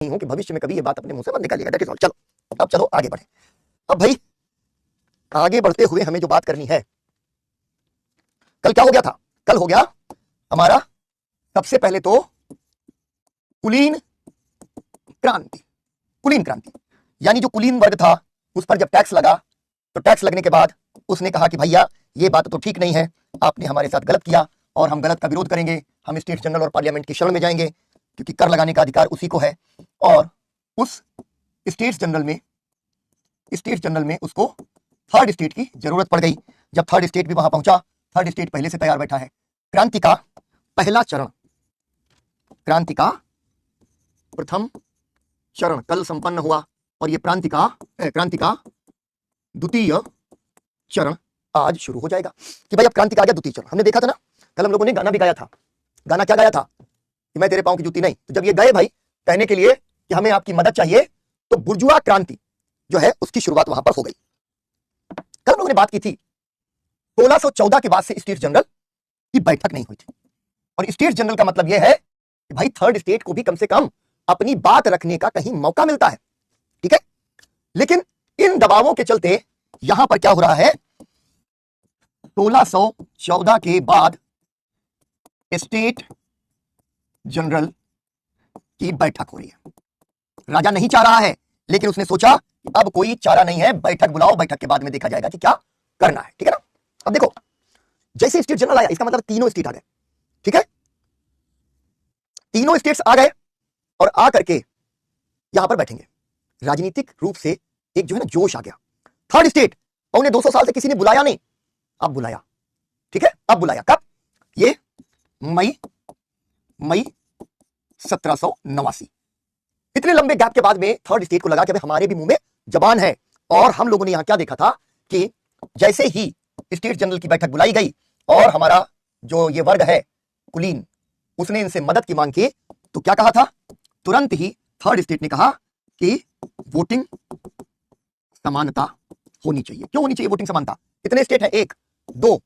नहीं हूं कि भविष्य में कभी ये बात अपने मुंह से मत निकालिएगा। That is all. चलो अब चलो आगे बढ़े। अब भाई आगे बढ़ते हुए हमें जो बात करनी है, कल क्या हो गया था? कल हो गया हमारा सबसे पहले तो कुलीन क्रांति। कुलीन क्रांति यानी जो कुलीन वर्ग था उस पर जब टैक्स लगा, तो टैक्स लगने के बाद उसने कहा कि भैया ये बात तो ठीक नहीं है, आपने हमारे साथ गलत किया और हम गलत का विरोध करेंगे, हम स्टेट जनरल और पार्लियामेंट की शरण में जाएंगे, क्योंकि कर लगाने का अधिकार उसी को है। और उस स्टेट जनरल में उसको थर्ड स्टेट की जरूरत पड़ गई। जब थर्ड स्टेट भी वहां पहुंचा, थर्ड स्टेट पहले से तैयार बैठा है। क्रांति का पहला चरण, क्रांति का प्रथम चरण कल संपन्न हुआ और ये क्रांति का द्वितीय चरण आज शुरू हो जाएगा। कि भाई अब क्रांति का आ गया द्वितीय चरण। हमने देखा था ना, कल हम लोगों ने गाना भी गाया था। गाना क्या गाया था? कि मैं तेरे पांव की जूती नहीं। तो जब ये गए भाई कहने के लिए कि हमें आपकी मदद चाहिए, तो बुर्जुआ क्रांति जो है उसकी शुरुआत वहां पर हो गई। कल हम लोगों ने बात की थी 1614 के बाद से स्टेट जनरल की बैठक नहीं हुई थी। और स्टेट जनरल का मतलब यह है कि भाई थर्ड स्टेट को भी कम से कम अपनी बात रखने का कहीं मौका मिलता है। ठीक है, लेकिन इन दबावों के चलते यहां पर क्या हो रहा है, 1614 के बाद स्टेट जनरल की बैठक हो रही है। राजा नहीं चाह रहा है, लेकिन उसने सोचा अब कोई चारा नहीं है, बैठक बुलाओ, बैठक के बाद में देखा जाएगा कि क्या करना है। ठीक है ना? अब देखो, जैसे स्टेट जनरल आया, इसका मतलब तीनों स्टेट आ गए। ठीक है, तीनों स्टेट्स आ गए और आ करके यहां पर बैठेंगे। राजनीतिक रूप से एक जो है ना जोश आ गया। थर्ड स्टेट उन्हें 200 साल से किसी ने बुलाया नहीं, अब बुलाया। ठीक है, अब बुलाया। कब? ये मई 1789। इतने लंबे गैप के बाद में थर्ड स्टेट को लगा कि हमारे भी मुंह में जबान है। और हम लोगों ने यहां क्या देखा था कि जैसे ही स्टेट जनरल की बैठक बुलाई गई और हमारा जो ये वर्ग है कुलीन, उसने इनसे मदद की मांग की, तो क्या कहा था? तुरंत ही थर्ड स्टेट ने कहा कि वोटिंग समानता होनी चाहिए। क्यों होनी चाहिए वोटिंग समानता? कितने स्टेट हैं? 1 2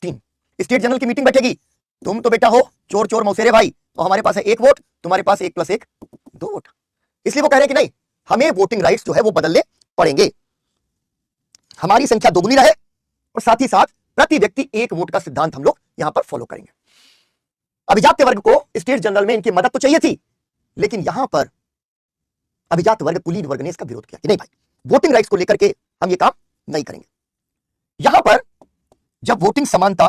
3। स्टेट जनरल की मीटिंग बैठेगी, तुम तो बेटा हो चोर चोर मौसेरे भाई, तो हमारे पास है 1 वोट, तुम्हारे पास 1 + 1 2 वोट। इसलिए वो कह रहे हैं कि नहीं, हमें वोटिंग राइट्स जो है वो बदलने पड़ेंगे, हमारी संख्या दोगुनी रहे और साथ ही साथ प्रति व्यक्ति 1 वोट का सिद्धांत हम लोग यहां पर फॉलो करेंगे। अभिजात्य वर्ग को स्टेट जनरल में इनकी मदद तो चाहिए थी, लेकिन यहां पर अभिजात वर्ग कुलीन वर्ग ने इसका विरोध किया कि नहीं भाई, वोटिंग राइट्स को लेकर के हम ये काम नहीं करेंगे। यहां पर जब वोटिंग समानता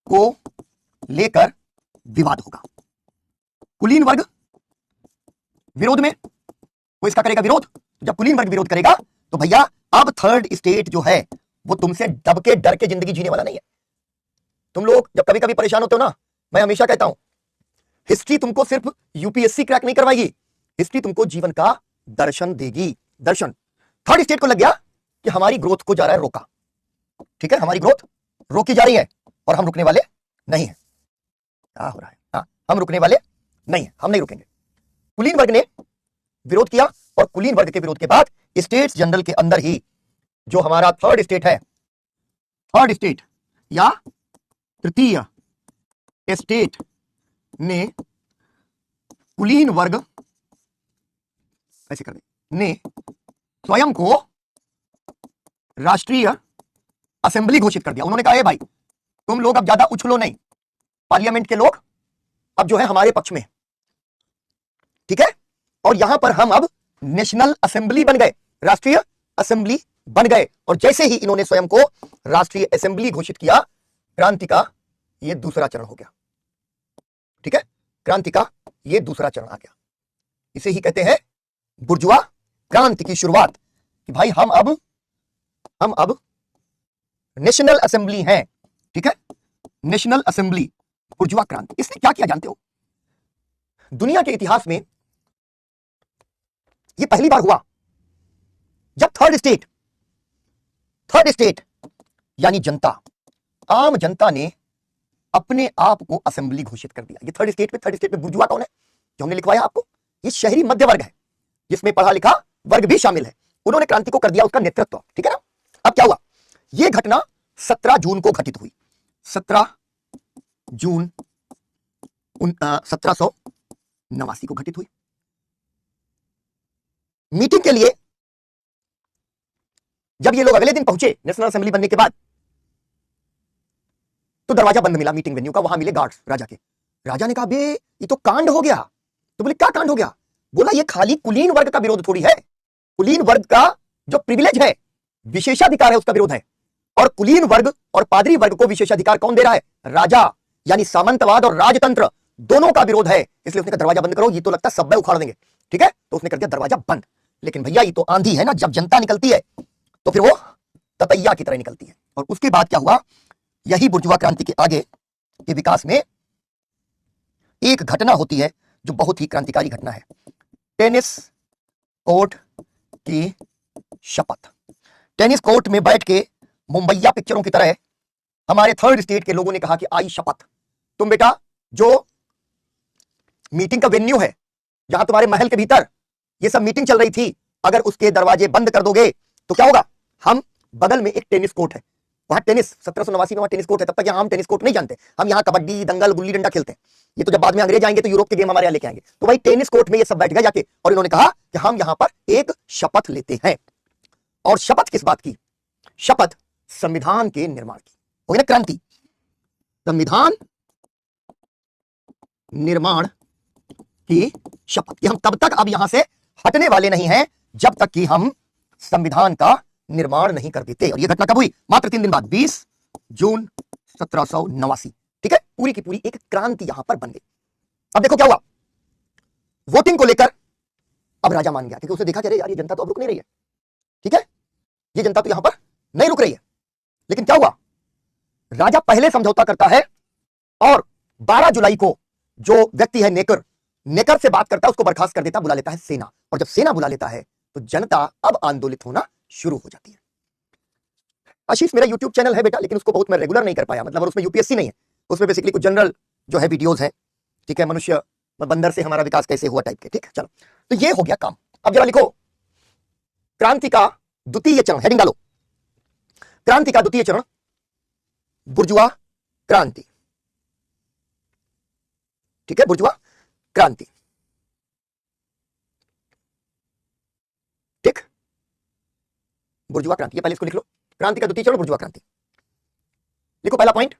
को लेकर विवाद होगा, कुलीन वर्ग विरोध में, वो इसका करेगा विरोध। जब कुलीन वर्ग विरोध करेगा तो भैया अब थर्ड स्टेट जो है वो तुमसे दब के डर के जिंदगी जीने वाला नहीं है। तुम लोग जब कभी कभी परेशान होते हो ना, मैं हमेशा कहता हूं हिस्ट्री तुमको सिर्फ यूपीएससी क्रैक नहीं करवाएगी, हिस्ट्री तुमको जीवन का दर्शन देगी। दर्शन थर्ड स्टेट को लग गया कि हमारी ग्रोथ को जा रहा है रोका। ठीक है, हमारी ग्रोथ रोकी जा रही है और हम रुकने वाले नहीं है। क्या हो रहा है? हाँ, हम रुकने वाले नहीं है, हम नहीं रुकेंगे। कुलीन वर्ग ने विरोध किया और कुलीन वर्ग के विरोध के बाद स्टेट जनरल के अंदर ही जो हमारा थर्ड स्टेट है, थर्ड स्टेट या तृतीय स्टेट ने कुलीन वर्ग ऐसे कर दे ने स्वयं को राष्ट्रीय असेंबली घोषित कर दिया। उन्होंने कहा भाई तुम लोग अब ज्यादा उछलो नहीं, पार्लियामेंट के लोग अब जो है हमारे पक्ष में। ठीक है, और यहां पर हम अब नेशनल असेंबली बन गए, राष्ट्रीय असेंबली बन गए। और जैसे ही इन्होंने स्वयं को राष्ट्रीय असेंबली घोषित किया, क्रांति का यह दूसरा चरण हो गया। ठीक है, क्रांति का यह दूसरा चरण आ गया। इसे ही कहते हैं बुर्जुआ क्रांति की शुरुआत। कि भाई हम अब नेशनल असेंबली हैं। ठीक है, नेशनल असेंबली, बुर्जुआ क्रांति। इसने क्या किया जानते हो? दुनिया के इतिहास में यह पहली बार हुआ जब थर्ड स्टेट यानी जनता, आम जनता ने अपने आप को असेंबली घोषित कर दिया। ये थर्ड स्टेट में बुर्जुआ कौन है जो हमने लिखवाया आपको? ये शहरी मध्य वर्ग है, जिसमें पढ़ा लिखा वर्ग भी शामिल है। उन्होंने क्रांति को कर दिया उसका नेतृत्व। ठीक है ना? अब क्या हुआ? यह घटना 17 जून को घटित हुई। 17 जून 1789 को घटित हुई। मीटिंग के लिए जब ये लोग अगले दिन पहुंचे नेशनल असेंबली बनने के बाद, तो दरवाजा बंद मिला मीटिंग वेन्यू का, वहां मिले गार्ड्स राजा के। राजा ने कहा बे ये तो कांड हो गया। तो बोले क्या कांड हो गया? बोला ये खाली कुलीन वर्ग का विरोध थोड़ी है, कुलीन वर्ग का जो प्रिविलेज है, विशेषाधिकार है, उसका विरोध है। और कुलीन वर्ग और पादरी वर्ग को विशेषाधिकार कौन दे रहा है? राजा, यानी सामंतवाद और राजतंत्र दोनों का विरोध है। इसलिए उसने कहा दरवाजा बंद करो, ये तो लगता है सब उखाड़ देंगे। ठीक है, तो उसने कर दिया दरवाजा बंद। लेकिन भैया ये तो आंधी है ना, जब जनता निकलती है तो फिर वो ततैया की तरह निकलती है। और उसके बाद क्या हुआ? यही बुर्जुआ क्रांति के आगे के विकास में एक घटना होती है जो बहुत ही क्रांतिकारी घटना है, टेनिस कोर्ट की शपथ। टेनिस कोर्ट में बैठ के मुंबईया पिक्चरों की तरह हमारे थर्ड स्टेट के लोगों ने कहा कि आई शपथ, तुम बेटा जो मीटिंग का वेन्यू है, जहां तुम्हारे महल के भीतर ये सब मीटिंग चल रही थी, अगर उसके दरवाजे बंद कर दोगे तो क्या होगा? हम बगल में एक टेनिस कोर्ट है, वहां टेनिस 1789 में वहां टेनिस कोर्ट है, तब तक यहाँ हम टेनिस कोर्ट नहीं जानते, हम यहाँ कबड्डी, दंगल, गुल्ली डंडा खेलते हैं। ये तो जब बाद में अंग्रेज आएंगे तो यूरोप के गेम हमारे यहाँ लेके आएंगे। तो भाई टेनिस कोर्ट में ये सब बैठ गए जाके, और इन्होंने कहा कि हम यहाँ पर एक शपथ लेते हैं। और शपथ किस बात की? शपथ संविधान के निर्माण की। हो गई ना क्रांति, संविधान निर्माण की शपथ कि हम तब तक अब यहां से हटने वाले नहीं हैं जब तक कि हम संविधान का निर्माण नहीं कर देते। और यह घटना कब हुई? मात्र 3 दिन बाद, 20 जून 1789। ठीक है, पूरी की पूरी एक क्रांति यहां पर बन गई। अब देखो क्या हुआ, वोटिंग को लेकर अब राजा मान गया, क्योंकि उसने देखा कि अरे यार ये जनता तो अब रुक नहीं रही है। ठीक है, ये जनता तो यहां पर नहीं रुक रही है। लेकिन क्या हुआ, राजा पहले समझौता करता है और 12 जुलाई को जो व्यक्ति है नेकर से बात करता है, उसको बर्खास्त कर देता, बुला लेता है सेना। और जब सेना बुला लेता है तो जनता अब आंदोलित होना शुरू हो जाती है। आशीष मेरा यूट्यूब चैनल है बेटा, लेकिन उसको बहुत मैं रेगुलर नहीं कर पाया, मतलब उसमें यूपीएससी नहीं है, उसमें बेसिकली कुछ जनरल जो है वीडियोस है। ठीक है, मनुष्य बंदर से हमारा विकास कैसे हुआ टाइप के। ठीक है, चलो तो ये हो गया काम। अब जरा लिखो क्रांति का द्वितीय चरण, हेडिंग डालो, क्रांति का द्वितीय चरण बुर्जुआ क्रांति। ठीक है, बुर्जुआ क्रांति। ठीक, बुर्जुआ क्रांति, ये पहले इसको लिख लो, क्रांति का द्वितीय चरण बुर्जुआ क्रांति। लिखो पहला पॉइंट,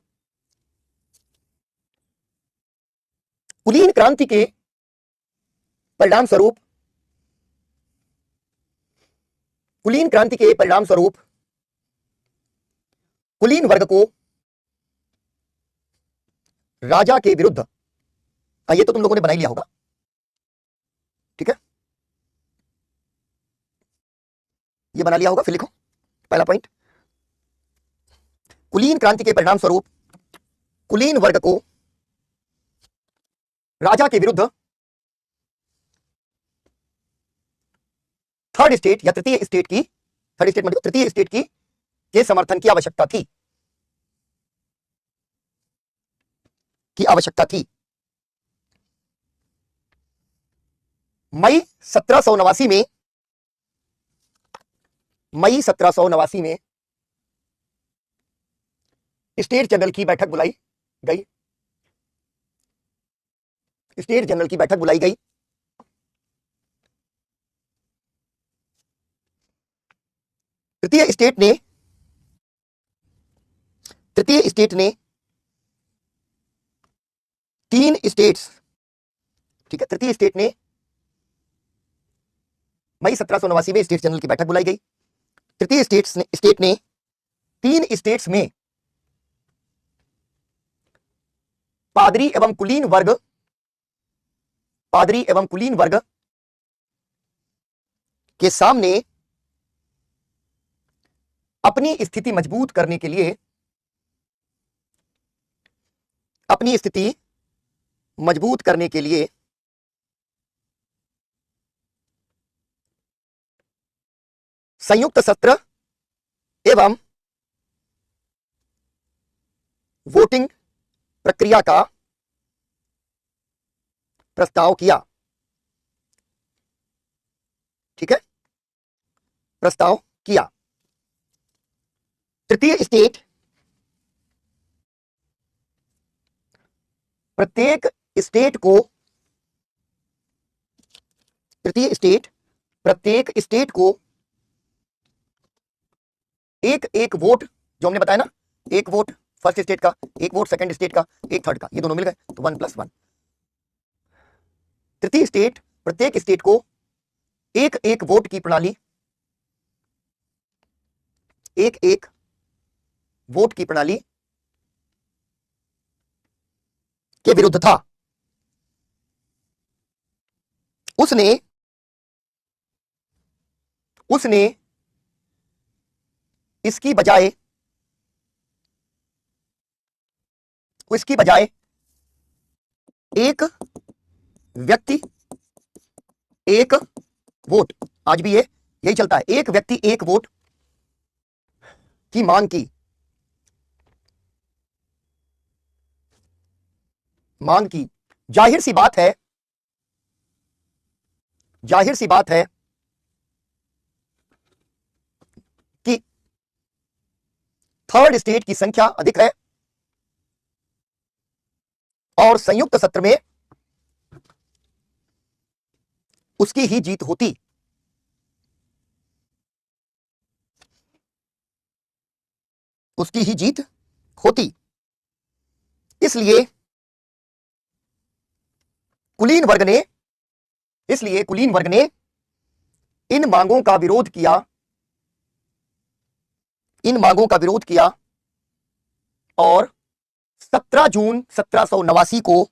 कुलीन क्रांति के परिणाम स्वरूप, कुलीन क्रांति के परिणाम स्वरूप कुलीन वर्ग को राजा के विरुद्ध, ये तो तुम लोगों ने बना ही लिया होगा। ठीक है, ये बना लिया होगा, फिर लिखो पहला पॉइंट, कुलीन क्रांति के परिणाम स्वरूप कुलीन वर्ग को राजा के विरुद्ध थर्ड स्टेट या तृतीय स्टेट की, थर्ड स्टेट मतलब तृतीय स्टेट की के समर्थन की आवश्यकता थी, मई 1789 में, मई 1789 में स्टेट जनरल की बैठक बुलाई गई, स्टेट जनरल की बैठक बुलाई गई। तृतीय स्टेट ने 3 स्टेट्स, ठीक है, तृतीय स्टेट ने मई 1789 में स्टेट जनरल की बैठक बुलाई गई। तृतीय स्टेट ने 3 स्टेट्स में पादरी एवं कुलीन वर्ग के सामने अपनी स्थिति मजबूत करने के लिए, संयुक्त सत्र एवं वोटिंग प्रक्रिया का प्रस्ताव किया। ठीक है, प्रस्ताव किया। तृतीय स्टेट प्रत्येक स्टेट को, तृतीय स्टेट प्रत्येक स्टेट को एक एक वोट, जो हमने बताया ना, एक वोट फर्स्ट स्टेट का, एक वोट सेकंड स्टेट का, एक थर्ड का, ये दोनों मिल गए तो 1+1। तृतीय स्टेट, प्रत्येक स्टेट को एक एक वोट की प्रणाली, एक एक वोट की प्रणाली के विरुद्ध था। उसने इसकी बजाय एक व्यक्ति एक वोट, आज भी यही चलता है, एक व्यक्ति एक वोट की मांग की। जाहिर सी बात है कि थर्ड स्टेट की संख्या अधिक है और संयुक्त सत्र में उसकी ही जीत होती। इसलिए कुलीन वर्ग ने इन मांगों का विरोध किया और 17 जून 1789 को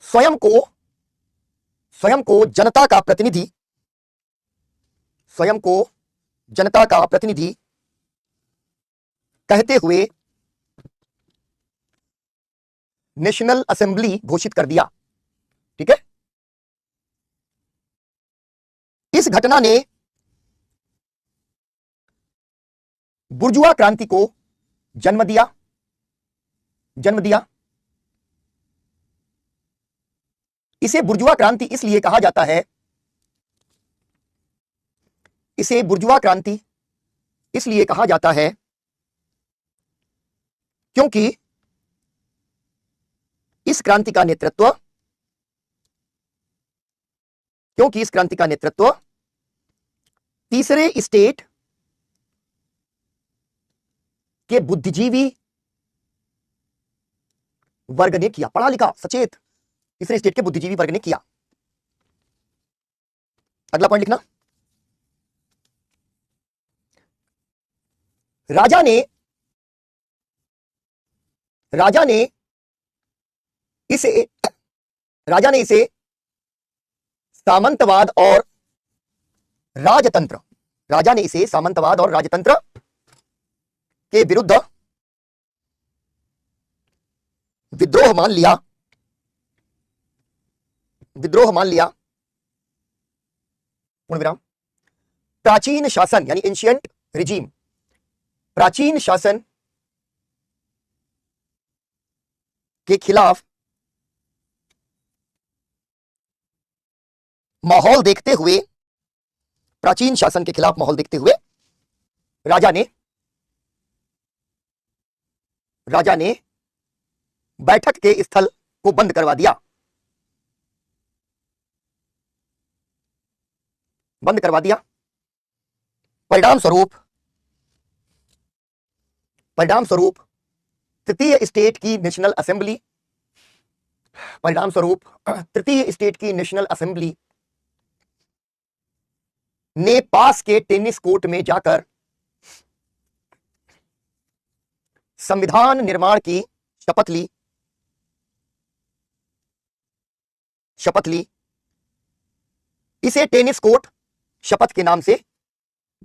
स्वयं को जनता का प्रतिनिधि कहते हुए नेशनल असेंबली घोषित कर दिया। ठीक है, इस घटना ने बुर्जुआ क्रांति को जन्म दिया। इसे बुर्जुआ क्रांति इसलिए कहा जाता है, क्योंकि इस क्रांति का नेतृत्व तीसरे स्टेट के बुद्धिजीवी वर्ग ने किया, पढ़ा लिखा सचेत तीसरे स्टेट के बुद्धिजीवी वर्ग ने किया। अगला पॉइंट लिखना, राजा ने इसे सामंतवाद और राजतंत्र के विरुद्ध विद्रोह मान लिया। पूर्ण विराम। प्राचीन शासन यानी एंशिएंट रिजीम, प्राचीन शासन के खिलाफ माहौल देखते हुए राजा ने बैठक के स्थल को बंद करवा दिया। परिणाम स्वरूप तृतीय स्टेट की नेशनल असेंबली ने पास के टेनिस कोर्ट में जाकर संविधान निर्माण की शपथ ली। इसे टेनिस कोर्ट शपथ के नाम से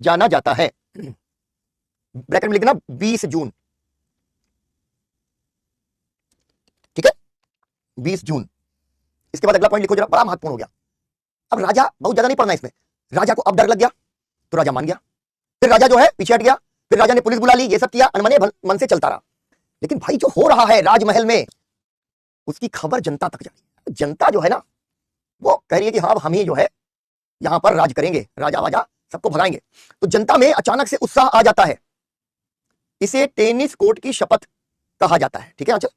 जाना जाता है। ब्रैकेट में लिखना 20 जून। ठीक है, 20 जून। इसके बाद अगला पॉइंट लिखो जरा, बड़ा महत्वपूर्ण हो गया। अब राजा, बहुत ज्यादा नहीं पढ़ना इसमें, राजा को अब डर लग गया तो राजा मान गया, फिर राजा जो है पीछे हट गया, फिर राजा ने पुलिस बुला ली, ये सब किया, अनमने मन से चलता रहा। लेकिन भाई जो हो रहा है राजमहल में, उसकी खबर जनता तक जा रही है। जनता जो है ना, वो कह रही है कि हाँ हम ही जो है यहां पर राज करेंगे, राजा वाजा सबको भगाएंगे। तो जनता में अचानक से उत्साह आ जाता है। इसे टेनिस कोर्ट की शपथ कहा जाता है। ठीक है, अच्छा,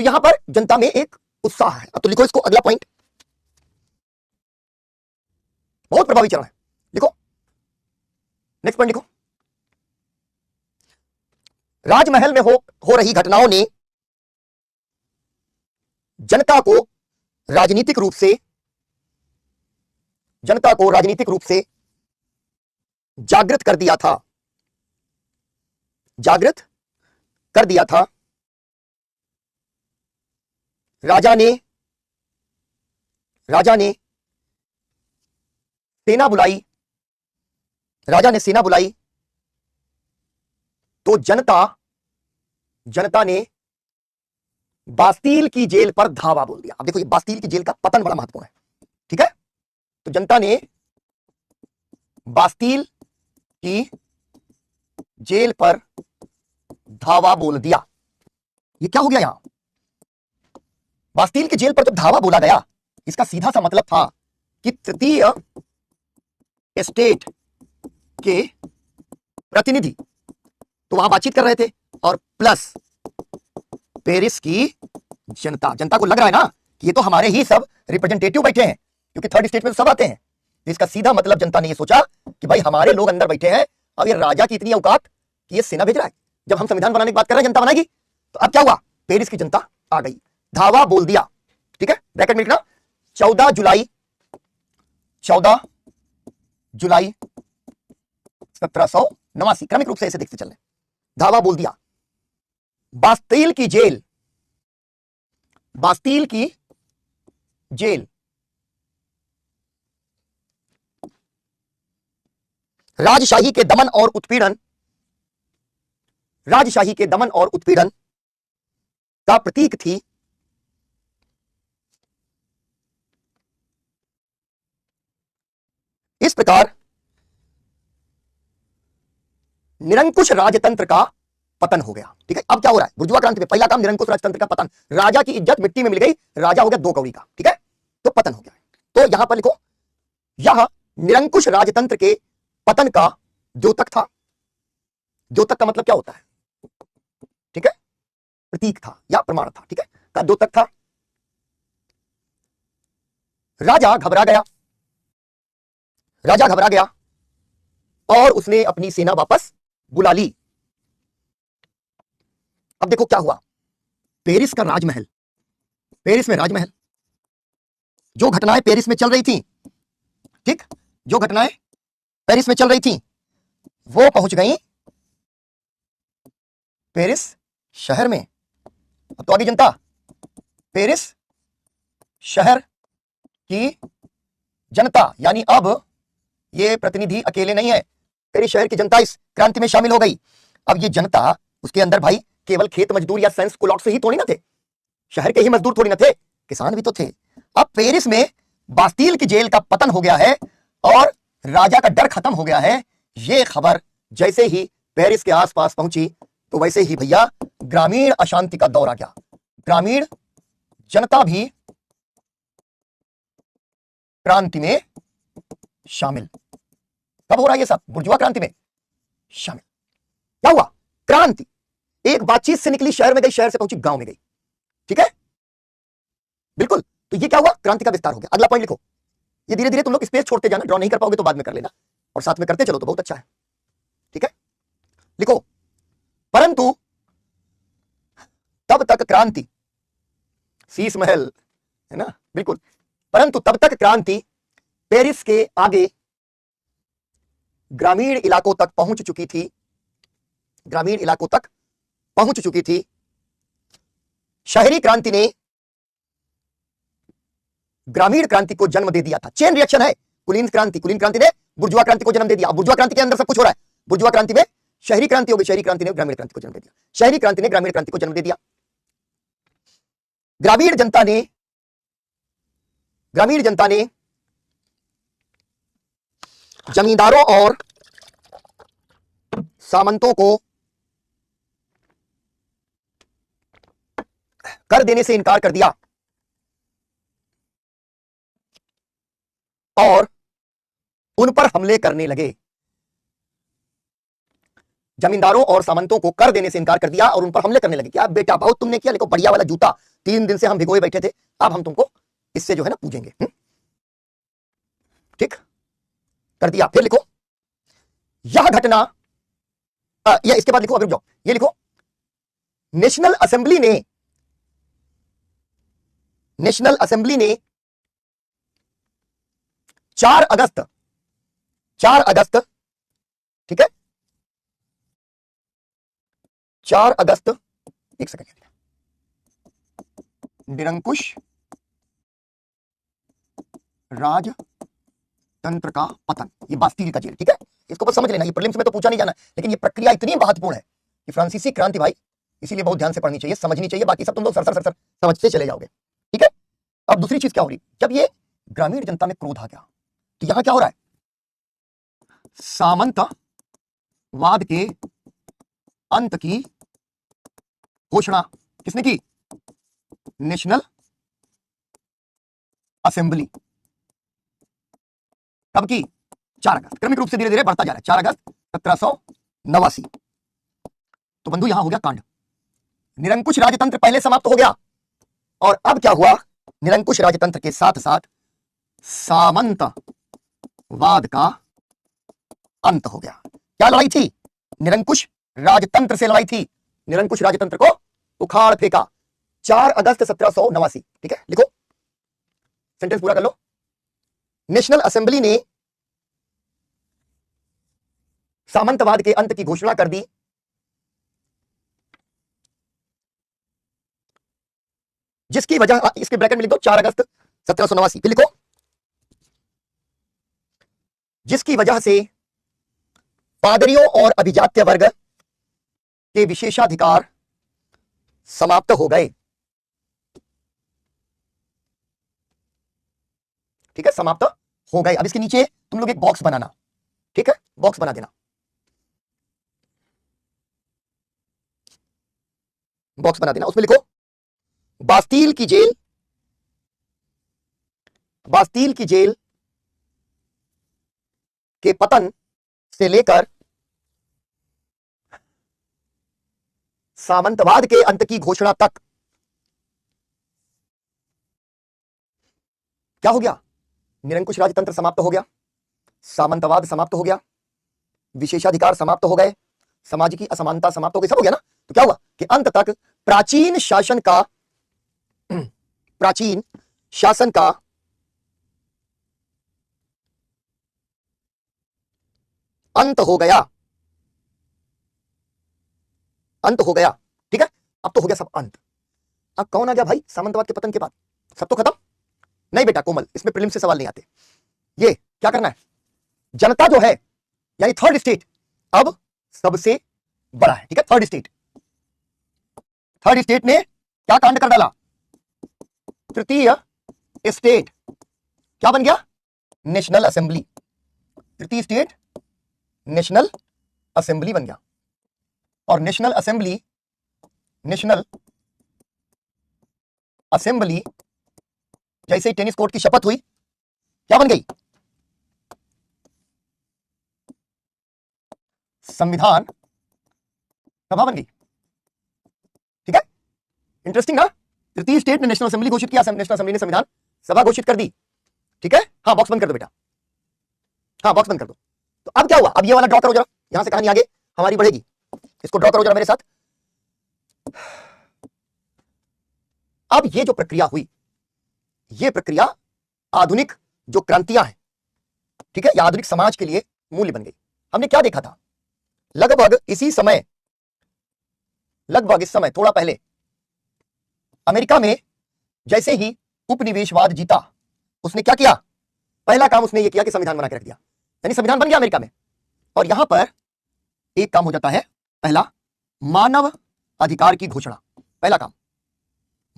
तो यहां पर जनता में एक उत्साह है। अब तो लिखो इसको, अगला पॉइंट बहुत प्रभावी चरण है, लिखो नेक्स्ट पॉइंट लिखो। राजमहल में हो रही घटनाओं ने जनता को राजनीतिक रूप से जागृत कर दिया था, राजा ने सेना बुलाई तो जनता ने बास्तील की जेल पर धावा बोल दिया। अब देखो, ये बास्तील की जेल का पतन बड़ा महत्वपूर्ण है, ठीक है। तो जनता ने बास्तील की जेल पर धावा बोल दिया। ये क्या हो गया यहां? बास्तील की जेल पर जब धावा बोला गया, इसका सीधा सा मतलब था कि तृतीय एस्टेट के प्रतिनिधि तो वहां बातचीत कर रहे थे, और प्लस पेरिस की जनता को लग रहा है ना कि ये तो हमारे ही सब रिप्रेजेंटेटिव बैठे हैं, क्योंकि थर्ड स्टेट में सब आते हैं। इसका सीधा मतलब जनता ने ये सोचा कि भाई हमारे लोग अंदर बैठे हैं, अब ये राजा की इतनी औकात कि ये सेना भेज रहा है। जब हम संविधान बनाने की बात कर रहे हैं जनता बनाएगी, तो अब क्या हुआ? पेरिस की जनता आ गई, धावा बोल दिया, ठीक है। ब्रैकेट में लिखना 14 जुलाई 1789, क्रमिक रूप से ऐसे देखते चल रहे, धावा बोल दिया। बास्तील की जेल राजशाही के दमन और उत्पीड़न का प्रतीक थी। इस प्रकार निरंकुश राजतंत्र का पतन हो गया, ठीक है। अब क्या हो रहा है? बुर्जुआ क्रांति में पहला काम निरंकुश राजतंत्र का पतन, राजा की इज्जत मिट्टी में मिल गई, राजा हो गया 2 कौड़ी का, ठीक है। तो पतन हो गया। तो यहां पर लिखो, यह निरंकुश राजतंत्र के पतन का द्योतक था। द्योतक का मतलब क्या होता है? ठीक है, प्रतीक था या प्रमाण था, ठीक है, का द्योतक था। राजा घबरा गया और उसने अपनी सेना वापस बुला ली। अब देखो क्या हुआ, पेरिस में राजमहल, जो घटनाएं पेरिस में चल रही थी, ठीक, जो घटनाएं पेरिस में चल रही थी वो पहुंच गई पेरिस शहर में। अब तो आगे जनता, पेरिस शहर की जनता, यानी अब ये प्रतिनिधि अकेले नहीं है, पेरिस शहर की जनता इस क्रांति में शामिल हो गई। अब ये जनता, उसके अंदर भाई केवल खेत मजदूर या सेंस कुलॉट से ही थोड़ी ना थे, शहर के ही मजदूर थोड़ी ना थे, किसान भी तो थे। अब पेरिस में बास्तील की जेल का पतन हो गया है और राजा का डर खत्म हो गया है। ये खबर जैसे ही पेरिस के आसपास पहुंची, तो वैसे ही भैया ग्रामीण अशांति का दौर आ गया। ग्रामीण जनता भी क्रांति में शामिल। कब हो रहा है ये सब? बुर्जुआ क्रांति में शामिल। क्या हुआ? क्रांति एक बातचीत से निकली, शहर में गई, शहर से पहुंची गांव में गई, ठीक है, बिल्कुल। तो ये क्या हुआ? क्रांति का विस्तार हो गया। अगला पॉइंट लिखो, ये धीरे धीरे तुम लोग स्पेस छोड़ते जाना, ड्रॉ नहीं कर पाओगे तो बाद में कर लेना, और साथ में करते चलो तो बहुत अच्छा है, ठीक है। लिखो, परंतु तब तक क्रांति, शीश महल है ना, बिल्कुल, परंतु तब तक क्रांति पेरिस के आगे ग्रामीण इलाकों तक पहुंच चुकी थी। शहरी क्रांति ने ग्रामीण क्रांति को जन्म दे दिया था। चेन रिएक्शन है। कुलीन क्रांति ने बुर्जुआ क्रांति को जन्म दे दिया। बुर्जुआ क्रांति के अंदर सब कुछ हो रहा है। बुर्जुआ क्रांति में शहरी क्रांति हो गई, शहरी क्रांति ने ग्रामीण क्रांति को जन्म दे दिया, शहरी क्रांति ने ग्रामीण क्रांति को जन्म दे दिया। ग्रामीण जनता ने जमींदारों और सामंतों को कर देने से इनकार कर दिया और उन पर हमले करने लगे। जमींदारों और सामंतों को कर देने से इनकार कर दिया और उन पर हमले करने लगे। क्या बेटा बहुत तुमने किया, देखो बढ़िया वाला जूता 3 दिन से हम भिगोए बैठे थे, अब हम तुमको इससे जो है ना पूजेंगे। ठीक कर दिया। फिर लिखो यह घटना, या इसके बाद लिखो, अभी रुक जाओ, ये लिखो नेशनल असेंबली ने 4 अगस्त, ठीक है, 4 अगस्त, एक सेकंड, निरंकुश राजतंत्र का पतन, ये बास्टील का जेल, ठीक है, इसको बस समझ लेना, ये प्रीलिम्स में तो पूछा नहीं जाना, लेकिन ये प्रक्रिया इतनी महत्वपूर्ण है कि फ्रांसीसी क्रांति भाई, इसीलिए बहुत ध्यान से पढ़नी चाहिए, समझनी चाहिए, बाकी सब तुम लोग सर समझते चले जाओगे। ठीक है, अब दूसरी चीज क्या हो रही, जब ये ग्रामीण जनता में क्रोध आ गया तो यहां क्या हो रहा है, सामंतवाद के अंत की घोषणा किसने की, नेशनल असेंबली, कब की, 4 अगस्त, क्रमिक रूप से धीरे धीरे बढ़ता जा रहा है, 4 अगस्त 1789। तो बंधु यहां हो गया कांड, निरंकुश राजतंत्र पहले समाप्त हो गया, और अब क्या हुआ, निरंकुश राजतंत्र के साथ साथ सामंतवाद का अंत हो गया। क्या लड़ाई थी, निरंकुश राजतंत्र से लड़ाई थी, निरंकुश राजतंत्र को उखाड़ फेंका, 4 अगस्त 1789। ठीक है, लिखो, सेंटेंस पूरा कर लो। नेशनल असेंबली ने सामंतवाद के अंत की घोषणा कर दी, जिसकी वजह, इसके ब्रैकेट में लिख दो 4 अगस्त 1789, फिर लिखो जिसकी वजह से पादरियों और अभिजात्य वर्ग के विशेषाधिकार समाप्त हो गए। ठीक है, समाप्त हो गए। अब इसके नीचे तुम लोग एक बॉक्स बनाना, ठीक है, बॉक्स बना देना, बॉक्स बना देना, उसमें लिखो बास्टील की जेल के पतन से लेकर सामंतवाद के अंत की घोषणा तक क्या हो गया, निरंकुश राजतंत्र समाप्त हो गया, सामंतवाद समाप्त हो गया, विशेषाधिकार समाप्त हो गए, समाज की असमानता समाप्त हो गई, सब हो गया ना। तो क्या हुआ कि अंत तक प्राचीन शासन का अंत हो गया, अंत हो गया। ठीक है, अब तो हो गया सब अंत। अब कौन आ गया भाई सामंतवाद के पतन के बाद, सब तो खत्म नहीं बेटा कोमल, इसमें प्रीलिम्स से सवाल नहीं आते। ये क्या करना है, जनता जो है यानी थर्ड स्टेट अब सबसे बड़ा है। ठीक है, थर्ड स्टेट ने क्या कांड कर डाला, तृतीय स्टेट क्या बन गया, नेशनल असेंबली, तृतीय स्टेट नेशनल असेंबली बन गया। और नेशनल असेंबली जैसे ही टेनिस कोर्ट की शपथ हुई क्या बन गई, संविधान सभा बन गई। ठीक है, इंटरेस्टिंग ना, तृतीय स्टेट ने नेशनल असेंबली घोषित किया, नेशनल असेंबली ने संविधान सभा घोषित कर दी। ठीक है, हाँ बॉक्स बंद कर दो बेटा, हाँ बॉक्स बंद कर दो। तो अब क्या हुआ, अब ये वाला ड्रॉ करो जरा, यहां से कहानी आगे हमारी बढ़ेगी, इसको ड्रॉ करो जरा मेरे साथ। अब ये जो प्रक्रिया हुई, ये प्रक्रिया आधुनिक जो क्रांतियां हैं, ठीक है, ये आधुनिक समाज के लिए मूल्य बन गई। हमने क्या देखा था, लगभग इस समय थोड़ा पहले अमेरिका में जैसे ही उपनिवेशवाद जीता, उसने क्या किया, पहला काम उसने ये किया कि संविधान बना के रख दिया, यानी संविधान बन गया अमेरिका में। और यहां पर एक काम हो जाता है, पहला मानव अधिकार की घोषणा, पहला काम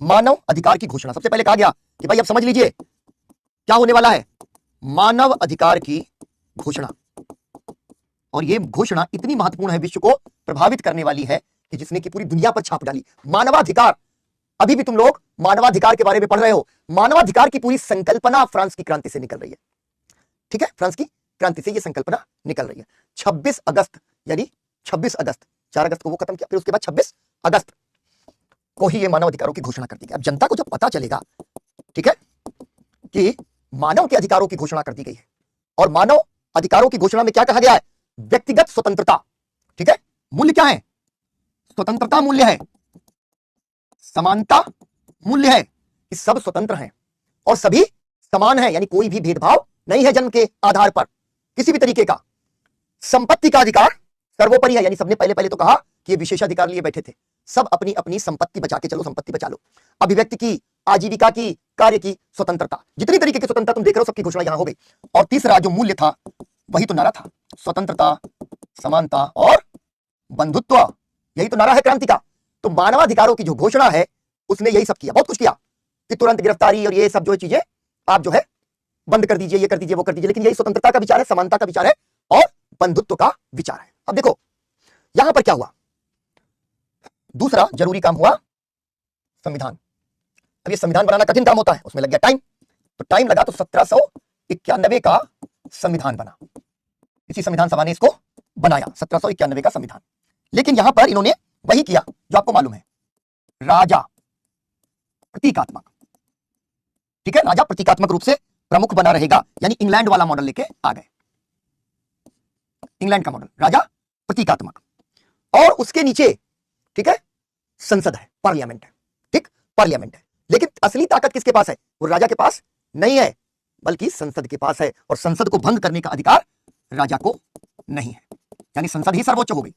मानव अधिकार की घोषणा। सबसे पहले कहा गया कि भाई अब समझ लीजिए क्या होने वाला है, मानव अधिकार की घोषणा। और यह घोषणा इतनी महत्वपूर्ण है, विश्व को प्रभावित करने वाली है कि जिसने की पूरी दुनिया पर छाप डाली। मानवाधिकार, अभी भी तुम लोग मानवाधिकार के बारे में पढ़ रहे हो, मानवाधिकार की पूरी संकल्पना फ्रांस की क्रांति से निकल रही है। ठीक है, फ्रांस की क्रांति से यह संकल्पना निकल रही है। 26 अगस्त यानी 26 अगस्त, 4 अगस्त को वो खत्म किया, फिर उसके बाद 26 अगस्त को ही ये मानव अधिकारों की घोषणा कर दी गई। अब जनता को जब पता चलेगा, ठीक है, कि मानव के अधिकारों की घोषणा कर दी गई है, और मानव अधिकारों की घोषणा में क्या कहा गया है? व्यक्तिगत स्वतंत्रता, ठीक है, मूल्य क्या है? स्वतंत्रता मूल्य है, समानता मूल्य है कि सब स्वतंत्र हैं और सभी समान हैं, यानी कोई भी भेदभाव नहीं है जन्म के आधार पर किसी भी तरीके का। संपत्ति का अधिकार सर्वोपरि है, यानी सबने पहले पहले तो कहा कि ये विशेषाधिकार लिए बैठे थे, सब अपनी अपनी संपत्ति बचा के चलो, संपत्ति बचा लो। अभिव्यक्ति की, आजीविका की, कार्य की स्वतंत्रता, जितनी तरीके की स्वतंत्रता तुम देख रहे हो सबकी घोषणा यहां हो गई। और तीसरा जो मूल्य था वही तो नारा था, स्वतंत्रता, समानता और बंधुत्व, यही तो नारा है क्रांति का। तो मानवाधिकारों की जो घोषणा है उसने यही सब किया, बहुत कुछ किया कि तुरंत गिरफ्तारी और ये सब जो चीजें आप जो है बंद कर दीजिए, ये कर दीजिए, वो कर दीजिए, लेकिन यही स्वतंत्रता का विचार है, समानता का विचार है और बंधुत्व का विचार है। अब देखो यहां पर क्या हुआ, दूसरा जरूरी काम हुआ संविधान। अब ये संविधान बनाना कठिन काम होता है, उसमें लग गया टाइम, तो टाइम लगा तो 1791 का संविधान बना। इसी संविधान सभा ने इसको बनाया, 1791 का संविधान। लेकिन यहां पर इन्होंने वही किया जो आपको मालूम है, राजा प्रतीकात्मक, ठीक है, राजा प्रतीकात्मक रूप से प्रमुख बना रहेगा, यानी इंग्लैंड वाला मॉडल लेके आ गए, इंग्लैंड का मॉडल, राजा प्रतीकात्मक। और उसके नीचे, ठीक है, संसद है, पार्लियामेंट है, ठीक, पार्लियामेंट है। लेकिन असली ताकत किसके पास है? वो राजा के पास नहीं है, बल्कि संसद के पास है, और संसद को भंग करने का अधिकार राजा को नहीं है, यानी संसद ही सर्वोच्च हो गई,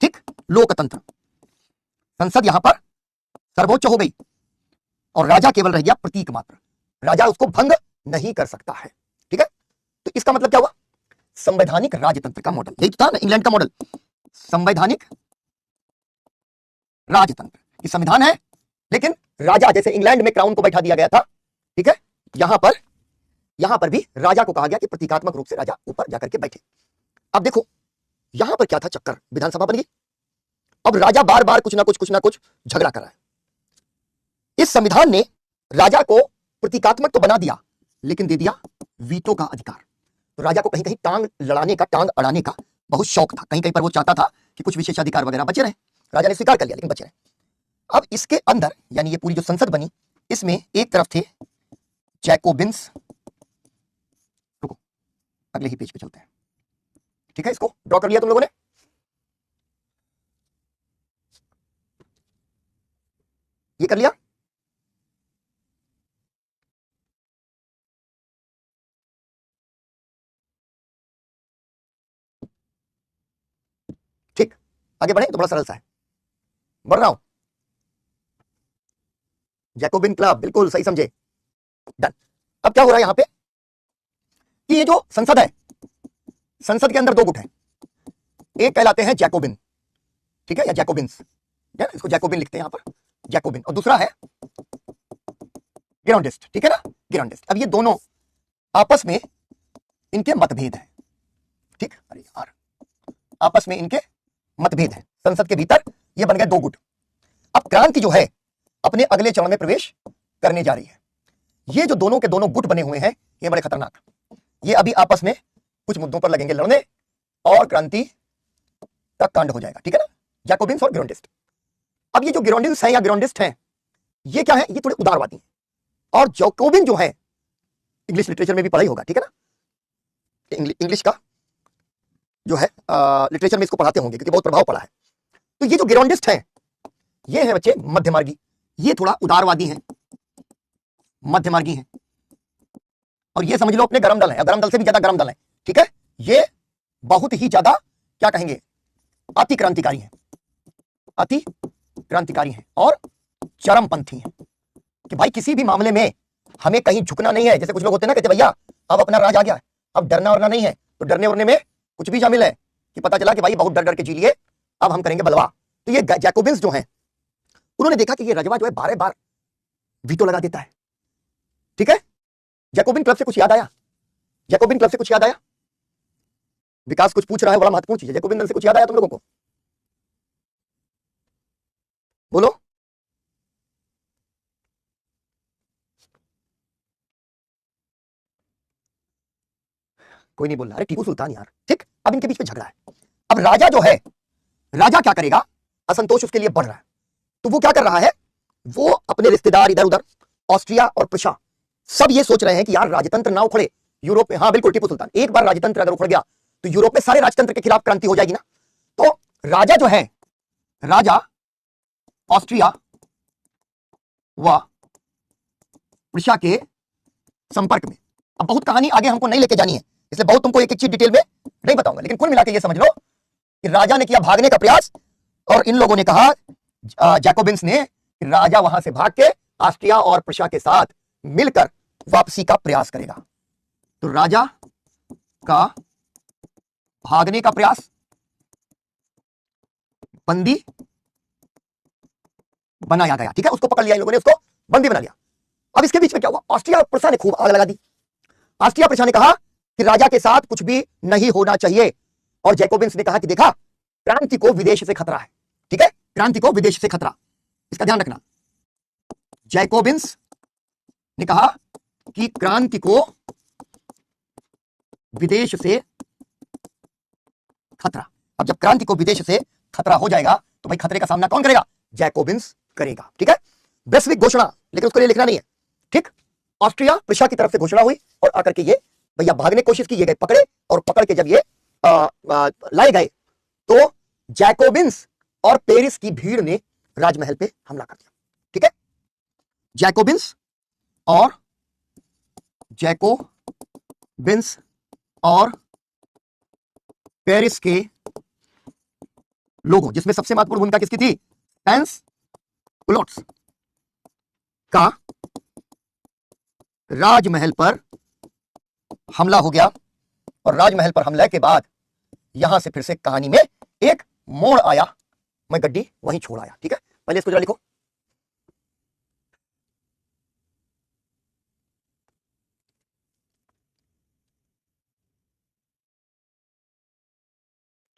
ठीक, लोकतंत्र, संसद यहां पर सर्वोच्च हो गई और राजा केवल रह गया प्रतीक मात्र, राजा उसको भंग नहीं कर सकता है, ठीक है। तो इसका मतलब क्या हुआ? संवैधानिक राजतंत्र का मॉडल, यही तो था ना इंग्लैंड का मॉडल, संवैधानिक राजतंत्र। ये संविधान है लेकिन राजा, जैसे इंग्लैंड में क्राउन को बैठा दिया गया था, ठीक है, यहां पर भी राजा को कहा गया कि प्रतीकात्मक रूप से राजा ऊपर जाकर के बैठे। अब देखो यहां पर क्या था चक्कर, विधानसभा बन गई, अब राजा बार बार कुछ ना कुछ झगड़ा कर रहा है। इस संविधान ने राजा को प्रतीकात्मक तो बना दिया, लेकिन दे दिया वीटो का अधिकार। तो राजा को कहीं कहीं टांग लड़ाने का, टांग अड़ाने का बहुत शौक था, कहीं कहीं पर वो चाहता था कि कुछ विशेषाधिकार वगैरह बचे रहे, राजा ने स्वीकार कर लिया लेकिन बचे रहे। अब इसके अंदर, यानी ये पूरी जो संसद बनी, इसमें एक तरफ थे जैकोबिन्स, रुको अगले ही पेज पे चलते हैं, ठीक है, इसको ड्रॉ कर लिया तुम लोगों ने, ये कर लिया, ठीक, आगे बढ़े तो बड़ा सरल सा है, बढ़ रहा हूं, जैकोबिन क्लब, बिल्कुल सही समझे, डन। अब क्या हो रहा है यहां पे कि ये जो संसद है, संसद के अंदर दो गुट हैं, एक कहलाते हैं जैकोबिन, ठीक है, या जैकोबिन्स, इसको जैकोबिन लिखते हैं यहां पर, जैकोबिन, और दूसरा है गिरोंडिस्ट, ठीक है ना, गिरोंडिस्ट। अब ये दोनों आपस में इनके मतभेद हैं, ठीक, अरे यार, आपस में इनके मतभेद हैं संसद के भीतर, ये बन गए दो गुट। अब क्रांति जो है अपने अगले चरण में प्रवेश करने जा रही है। ये जो दोनों के दोनों गुट बने हुए हैं, ये बड़े खतरनाक, ये अभी आपस में कुछ मुद्दों पर लगेंगे लड़ने और क्रांति का कांड हो जाएगा, ठीक है ना, जैकोबिन्स और गिरोंडिस्ट। अब ये जो गिरोंडिस्ट हैं या गिरोंडिस्ट हैं, ये क्या है? ये थोड़े उदारवादी हैं, और जैकोबिन जो है, इंग्लिश लिटरेचर में भी पढ़ा ही होगा, ठीक है ना, इंग्लिश का जो है लिटरेचर में इसको पढ़ाते होंगे क्योंकि बहुत प्रभाव पड़ा है। तो ये जो गिरोंडिस्ट हैं, ये हैं बच्चे मध्यमार्गी, ये थोड़ा उदारवादी हैं, मध्यमार्गी हैं, और ये समझ लो अपने गरम दल है, गरम दल से भी ज्यादा गरम दल है, ठीक है। ये बहुत ही ज्यादा क्या कहेंगे, अति क्रांतिकारी हैं, अति क्रांतिकारी हैं और चरमपंथी हैं कि भाई किसी भी मामले में हमें कहीं झुकना नहीं है। जैसे कुछ लोग होते हैं ना, कहते भैया अब अपना राज आ गया, अब डरना वरना नहीं है, तो डरने वरने में कुछ भी शामिल है कि पता चला कि भाई बहुत डर डर के जी लिए, अब हम करेंगे बलवा। तो ये जैकोबिन्स जो हैं, उन्होंने देखा कि ये रजवा जो है बार बार वीटो लगा देता है, ठीक है। जैकोबिन क्लब से कुछ याद आया, जैकोबिन क्लब से कुछ याद आया, विकास कुछ पूछ रहा है, बड़ा महत्वपूर्ण चीज है, जैकोबिन दल से कुछ याद आया तुम लोगों को, बोलो। कोई नहीं बोल रहा, अरे टीपू सुल्तान यार, ठीक। अब इनके बीच में झगड़ा है, अब राजा जो है, राजा क्या करेगा, असंतोष उसके लिए बढ़ रहा है, तो वो क्या कर रहा है, वो अपने रिश्तेदार इधर उधर ऑस्ट्रिया और प्रशा सब ये सोच रहे हैं कि यार राजतंत्र ना उखड़े यूरोप में। हाँ बिल्कुल, टीपू सुल्तान, एक बार राजतंत्र अगर उखड़ गया तो यूरोप में सारे राजतंत्र के खिलाफ क्रांति हो जाएगी ना। तो राजा जो है, राजा ऑस्ट्रिया व प्रशा के संपर्क में। अब बहुत कहानी आगे हमको नहीं लेके जानी है, इसलिए बहुत तुमको एक एक चीज डिटेल में नहीं बताऊंगा, लेकिन कुल मिला के ये समझ लो कि राजा ने किया भागने का प्रयास और इन लोगों ने कहा, जैकोबिन्स ने, कि राजा वहां से भाग के ऑस्ट्रिया और प्रशा के साथ मिलकर वापसी का प्रयास करेगा। तो राजा का भागने का प्रयास, बंदी बनाया गया। ठीक है, उसको पकड़ लिया इन लोगों ने, उसको बंदी बना लिया। अब इसके बीच में क्या हुआ, ऑस्ट्रिया और प्रशा ने खूब आग लगा दी। ऑस्ट्रिया प्रशा ने कहा कि राजा के साथ कुछ भी नहीं होना चाहिए, और जैकोबिन्स ने कहा कि देखा, क्रांति को विदेश से खतरा है। ठीक है, क्रांति को विदेश से खतरा, इसका ध्यान रखना। जैकोबिन्स ने कहा कि क्रांति को विदेश से खतरा। अब जब क्रांति को विदेश से खतरा हो जाएगा तो भाई खतरे का सामना कौन करेगा, जैकोबिन्स करेगा। ठीक है, वैश्विक घोषणा, लेकिन उसको लिए लिखना नहीं है। ठीक, ऑस्ट्रिया प्रशा की तरफ से घोषणा हुई और आकर के ये भैया भागने की कोशिश की, ये गए पकड़े, और पकड़ के जब ये लाए गए तो जैकोबिन्स और पेरिस की भीड़ ने राजमहल पे हमला कर दिया। ठीक है, जैकोबिन्स और पेरिस के लोगों, जिसमें सबसे महत्वपूर्ण भूमिका किसकी थी, सैंस कुलोट्स का, राजमहल पर हमला हो गया। और राजमहल पर हमले के बाद यहां से फिर से कहानी में एक मोड़ आया, मैं गड्डी वहीं छोड़ आया। ठीक है, पहले इसको जरा लिखो।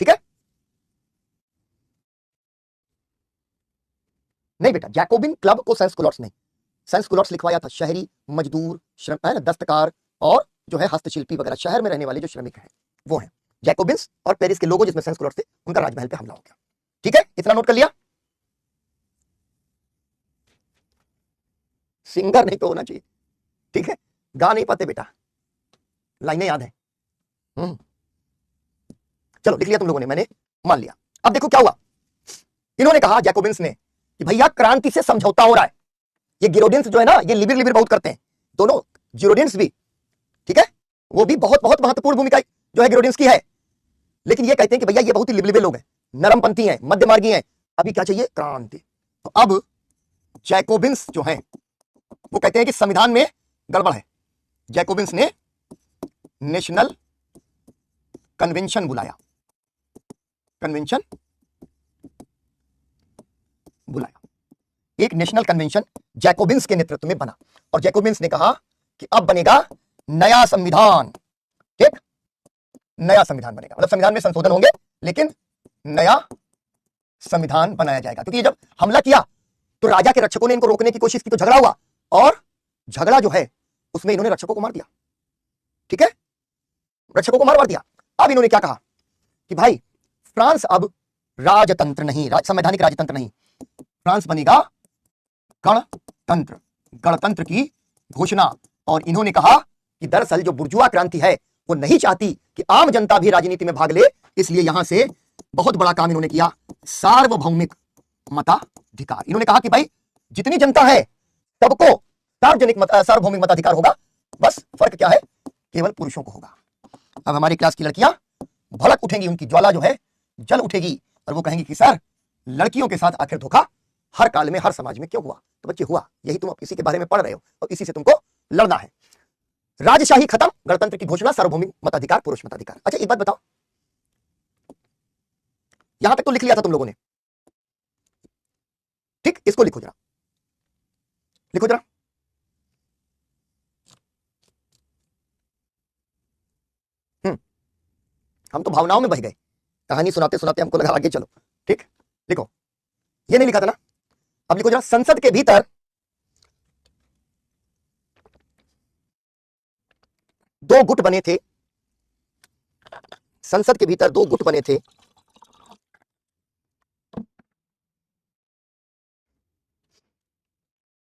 ठीक है, नहीं बेटा, जैकोबिन क्लब को सैंस कुलोट्स नहीं, सैंस कुलोट्स लिखवाया था शहरी मजदूर, श्रम है ना, दस्तकार और जो है हस्तशिल्पी वगैरह, शहर में रहने वाले जो श्रमिक हैं वो हैं जैकोबिन्स और पेरिस के लोगों, जिसमें सैंस कुलोट्स थे, उनका राजमहल पे हमला हो गया। ठीक है, इतना नोट कर लिया। सिंगर नहीं तो होना चाहिए। ठीक है, गा नहीं पाते बेटा, लाइनें याद है। चलो लिख लिया तुम लोगों ने, मैंने मान लिया। अब देखो क्या हुआ, इन्होंने कहा जैकोबिन्स ने कि भैया क्रांति से समझौता हो रहा है। ये गिरोडिन्स जो है ना, ये लिबिर लिबिर बहुत करते हैं दोनों, गिरोडिन्स भी। ठीक है, वो भी बहुत बहुत महत्वपूर्ण भूमिका जो है गिरोडिन्स की है, लेकिन ये कहते हैं कि भैया ये बहुत ही लिबलिबे लोग हैं, नरमपंथी हैं, मध्यमार्गी हैं, अभी क्या चाहिए, क्रांति। तो अब जैकोबिन्स जो हैं वो कहते हैं कि संविधान में गड़बड़ है। जैकोबिन्स ने नेशनल कन्वेंशन बुलाया, एक नेशनल कन्वेंशन जैकोबिन्स के नेतृत्व में बना, और जैकोबिन्स ने कहा कि अब बनेगा नया संविधान। ठीक, नया संविधान बनेगा, मतलब संविधान में संशोधन होंगे लेकिन नया संविधान बनाया जाएगा। क्योंकि जब हमला किया तो राजा के रक्षकों ने इनको रोकने की कोशिश की, तो झगड़ा हुआ, और झगड़ा जो है उसमें इन्होंने रक्षकों को मार दिया। ठीक है, रक्षकों को मार दिया। अब इन्होंने क्या कहा कि भाई फ्रांस अब राजतंत्र नहीं, संवैधानिक राजतंत्र नहीं, फ्रांस बनेगा गणतंत्र, गणतंत्र की घोषणा। और इन्होंने कहा कि दरअसल जो बुर्जुआ क्रांति है वो नहीं चाहती कि आम जनता भी राजनीति में भाग ले, इसलिए यहां से बहुत बड़ा काम इन्होंने किया, सार्वभौमिक मताधिकार। इन्होंने कहा कि भाई जितनी जनता है सबको सार्वभौमिक मताधिकार होगा, बस फर्क क्या है, केवल पुरुषों को होगा। अब हमारी क्लास की लड़कियां भड़क उठेंगी, उनकी ज्वाला जो है जल उठेगी, और वो कहेंगी कि सर लड़कियों के साथ आखिर धोखा हर काल में हर समाज में क्यों हुआ। तो बच्चे हुआ, यही तुम इसी के बारे में पढ़ रहे हो और इसी से तुमको लड़ना है। राजशाही खत्म, गणतंत्र की घोषणा, सार्वभौमिक मताधिकार, पुरुष मताधिकार। अच्छा एक बात बताओ, यहां तक तो लिख लिया था तुम लोगों ने, ठीक, इसको लिखो जरा, लिखो जरा। हम तो भावनाओं में बह गए, कहानी सुनाते सुनाते हमको लगा आगे चलो। ठीक, लिखो, ये नहीं लिखा था ना, अब लिखो जरा। संसद के भीतर दो गुट बने थे, संसद के भीतर दो गुट बने थे,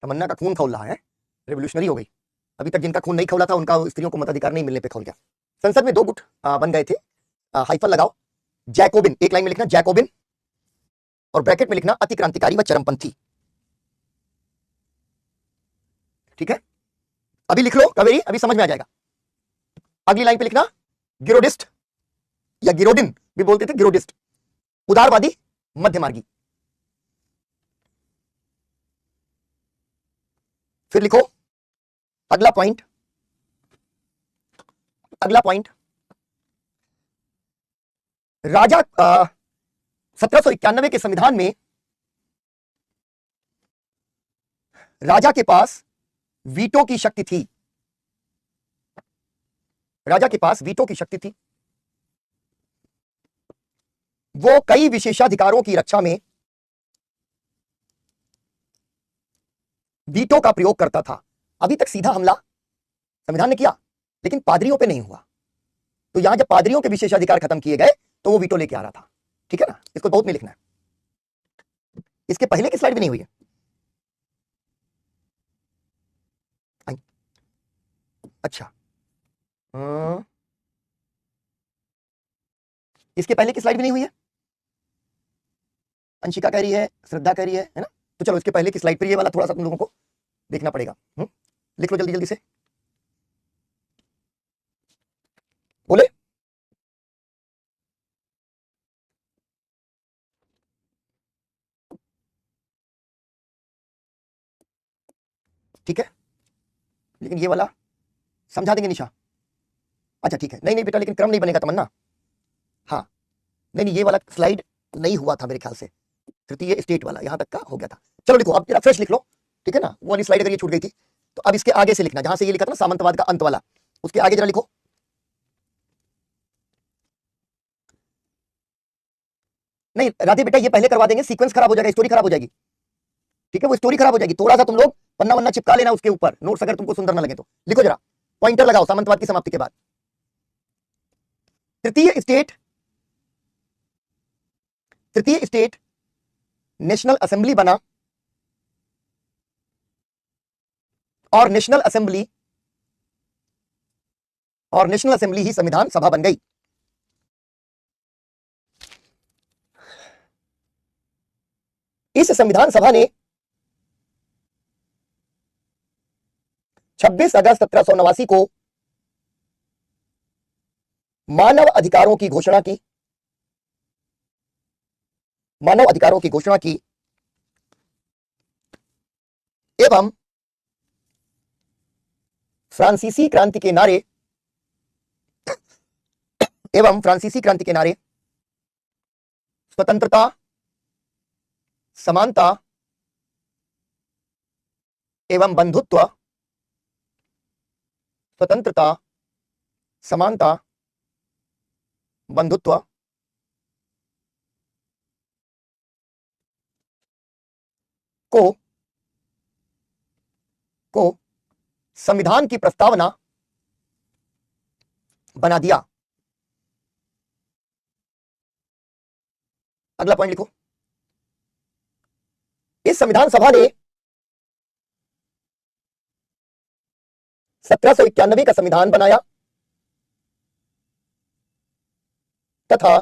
तमन्ना का खून खौल रहा है, रेवोल्यूशनरी हो गई। अभी तक जिनका खून नहीं खौला था उनका स्त्रियों को मताधिकार नहीं मिलने पे खौल गया। संसद में 2 गुट बन गए थे, हाइफन लगाओ, जैकोबिन, एक लाइन में लिखना जैकोबिन और ब्रैकेट में लिखना अतिक्रांतिकारी व चरमपंथी। ठीक है, अभी लिख लो कावेरी, अभी समझ में आ जाएगा। अगली लाइन पे लिखना गिरोडिस्ट या गिरोडिन भी बोलते थे, गिरोडिस्ट, उदारवादी मध्यमार्गी। फिर लिखो अगला पॉइंट, अगला पॉइंट, राजा 1791 के संविधान में राजा के पास वीटो की शक्ति थी, राजा के पास वीटो की शक्ति थी। वो कई विशेषाधिकारों की रक्षा में वीटो का प्रयोग करता था। अभी तक सीधा हमला संविधान ने किया लेकिन पादरियों पे नहीं हुआ, तो यहां जब पादरियों के विशेषाधिकार खत्म किए गए तो वो वीटो लेके आ रहा था। ठीक है ना, इसको बहुत में लिखना है। इसके पहले की स्लाइड भी नहीं हुई है। अच्छा, इसके पहले की स्लाइड भी नहीं हुई है। अंशिका कह रही है, श्रद्धा कह रही है ना, तो चलो इसके पहले की स्लाइड पर ये वाला थोड़ा सा तुम लोगों को देखना पड़ेगा। लिख लो जल्दी जल्दी से, बोले। ठीक है, लेकिन ये वाला समझा देंगे निशा। अच्छा ठीक है, नहीं नहीं बेटा, लेकिन क्रम नहीं बनेगा तमन्ना। हाँ नहीं नहीं, ये वाला स्लाइड नहीं हुआ था मेरे ख्याल से, तृतीय स्टेट वाला यहां तक का हो गया था। चलो लिखो, अब जरा फ्रेश लिख लो। ठीक है ना, वो वाली स्लाइड अगर ये छूट गई थी तो अब इसके आगे से लिखना, जहां से ये लिखा था ना सामंतवाद का अंत वाला, उसके आगे जरा लिखो। नहीं राधे बेटा, ये पहले करवा देंगे, सीक्वेंस खराब हो जाएगा, स्टोरी खराब हो जाएगी। ठीक है, वो स्टोरी खराब हो जाएगी। थोड़ा सा तुम लोग पन्ना वन्ना चिपका लेना उसके ऊपर, नोट्स अगर तुमको सुंदर ना लगे तो। लिखो जरा, पॉइंटर लगाओ सामंतवाद की समाप्ति के बाद। तृतीय स्टेट, तृतीय स्टेट नेशनल असेंबली बना और नेशनल असेंबली ही संविधान सभा बन गई। इस संविधान सभा ने 26 अगस्त 1789 को मानव अधिकारों की घोषणा की, मानव अधिकारों की घोषणा की एवं फ्रांसीसी क्रांति के नारे, एवं फ्रांसीसी क्रांति के नारे स्वतंत्रता, समानता एवं बंधुत्व, स्वतंत्रता, समानता, बंधुत्व को संविधान की प्रस्तावना बना दिया। अगला पॉइंट लिखो, इस संविधान सभा ने 1791 का संविधान बनाया तथा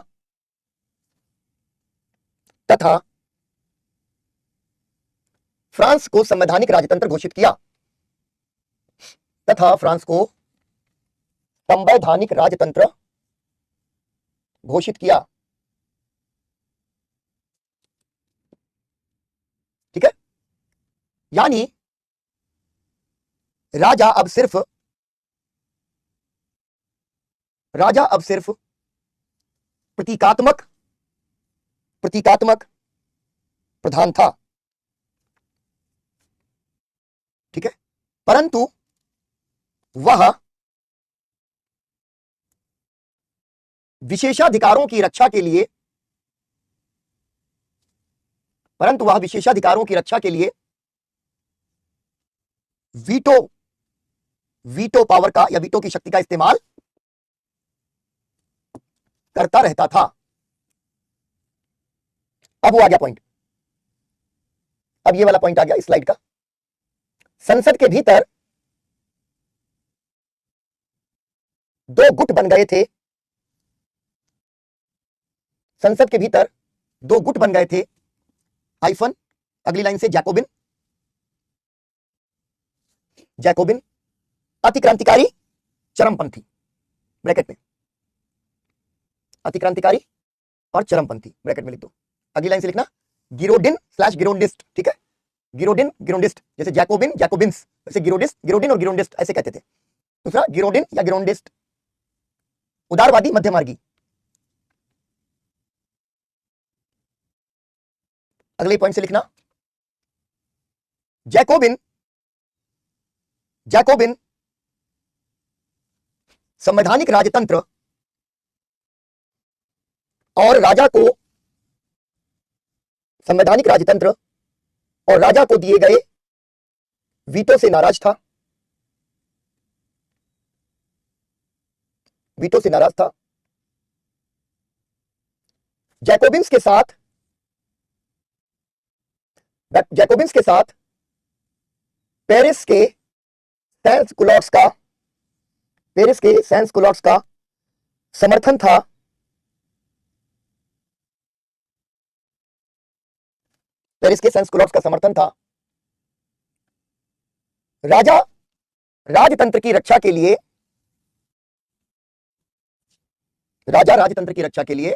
फ्रांस को संवैधानिक राजतंत्र घोषित किया, तथा फ्रांस को संवैधानिक राजतंत्र घोषित किया। ठीक है, यानी राजा अब सिर्फ प्रतीकात्मक प्रधान था। ठीक है, परंतु वह विशेषाधिकारों की रक्षा के लिए, वीटो पावर का या वीटो की शक्ति का इस्तेमाल करता रहता था। अब वो आ गया पॉइंट, अब ये वाला पॉइंट आ गया इस स्लाइड का। संसद के भीतर दो गुट बन गए थे, संसद के भीतर दो गुट बन गए थे, हाइफन अगली लाइन से जैकोबिन, जैकोबिन अतिक्रांतिकारी चरमपंथी, ब्रैकेट में अतिक्रांतिकारी और चरमपंथी, ब्रैकेट में लिख दो। अगली लाइन से लिखना गिरोडिन स्लैश गिरोंडिस्ट, ठीक है, गिरोडिन गिरोंडिस्ट, जैसे जैकोबिन जैकोबिन्स, वैसे गिरोडिस्ट गिरोडिन और गिरोंडिस्ट ऐसे कहते थे। दूसरा गिरोडिन या गिरोंडिस्ट उदारवादी मध्यमार्गी। अगले पॉइंट से लिखना जैकोबिन, जैकोबिन संवैधानिक राजतंत्र और राजा को, संवैधानिक राजतंत्र और राजा को दिए गए वीटो से नाराज था, वीटो से नाराज था। जैकोबिन्स के साथ, जैकोबिन्स के साथ पेरिस के सैंस कुलॉट्स का, पेरिस के सैंस कुलॉट्स का समर्थन था, पेरिस के सैंस कुलॉट्स का समर्थन था। राजा राजतंत्र की रक्षा के लिए, राजा राजतंत्र की रक्षा के लिए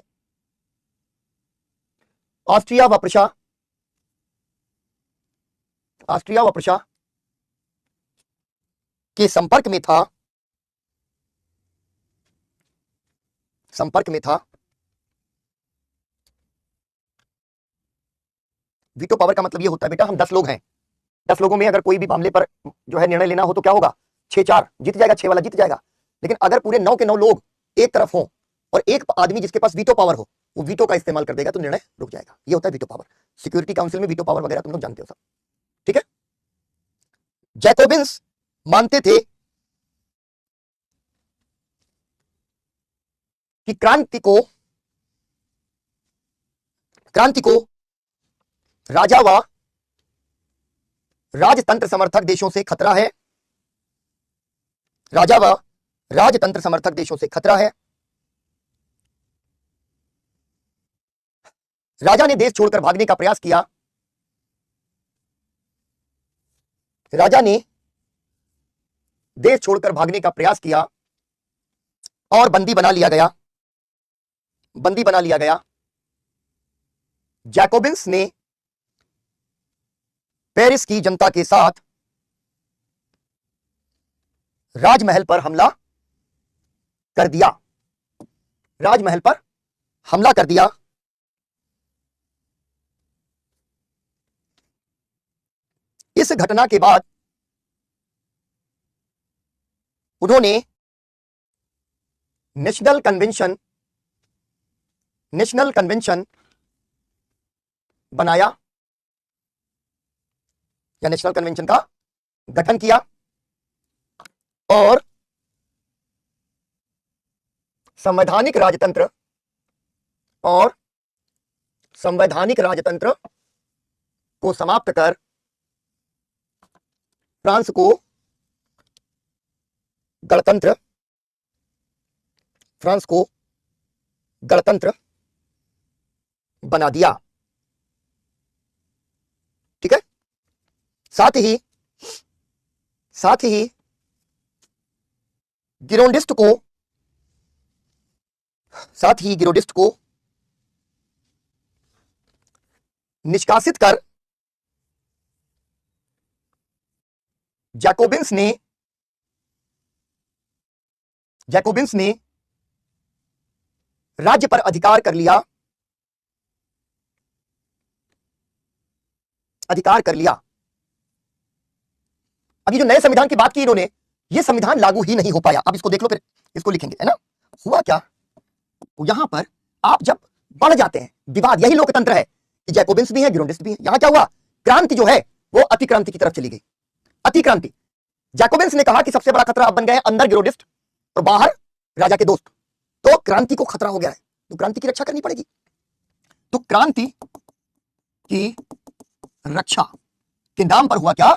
ऑस्ट्रिया व प्रशा, ऑस्ट्रिया व प्रशा के संपर्क में था, संपर्क में था। वीटो पावर का मतलब ये होता है बेटा, हम 10 लोग हैं, 10 लोगों में अगर कोई भी मामले पर जो है निर्णय लेना हो तो क्या होगा, 6-4 जीत जाएगा, 6 वाला जीत जाएगा। लेकिन अगर पूरे 9 के 9 लोग एक तरफ हो और एक आदमी जिसके पास वीटो पावर हो, वो वीटो का इस्तेमाल कर देगा तो निर्णय रुक जाएगा। ये होता है वीटो पावर। सिक्योरिटी काउंसिल में वीटो पावर वगैरह तुम लोग जानते हो सब, ठीक है। जैकोबिन्स मानते थे कि क्रांति को राजा व राजतंत्र समर्थक देशों से खतरा है, राजा व राजतंत्र समर्थक देशों से खतरा है। राजा ने देश छोड़कर भागने का प्रयास किया, राजा ने देश छोड़कर भागने का प्रयास किया और बंदी बना लिया गया, बंदी बना लिया गया। जैकोबिन्स ने पेरिस की जनता के साथ राजमहल पर हमला कर दिया, राजमहल पर हमला कर दिया। इस घटना के बाद उन्होंने नेशनल कन्वेंशन बनाया या नेशनल कन्वेंशन का गठन किया और संवैधानिक राजतंत्र को समाप्त कर फ्रांस को गणतंत्र बना दिया, ठीक है। साथ ही गिरोंडिस्ट को निष्कासित कर जैकोबिन्स ने राज्य पर अधिकार कर लिया, अभी जो नए संविधान की बात की इन्होंने, यह संविधान लागू ही नहीं हो पाया। अब इसको देख लो, फिर इसको लिखेंगे, है ना। हुआ क्या, यहां पर आप जब बढ़ जाते हैं विवाद, यही लोकतंत्र है कि जैकोबिन्स भी है, गिरोंडिस्ट भी है। यहां क्या हुआ, क्रांति जो है वो अतिक्रांति की तरफ चली गई, अतिक्रांति। जैकोबिन्स ने कहा कि सबसे बड़ा खतरा अब बन गया है अंदर गिरोंडिस्ट और बाहर राजा के दोस्त, तो क्रांति को खतरा हो गया है, तो क्रांति की रक्षा करनी पड़ेगी। तो क्रांति की रक्षा के नाम पर हुआ क्या,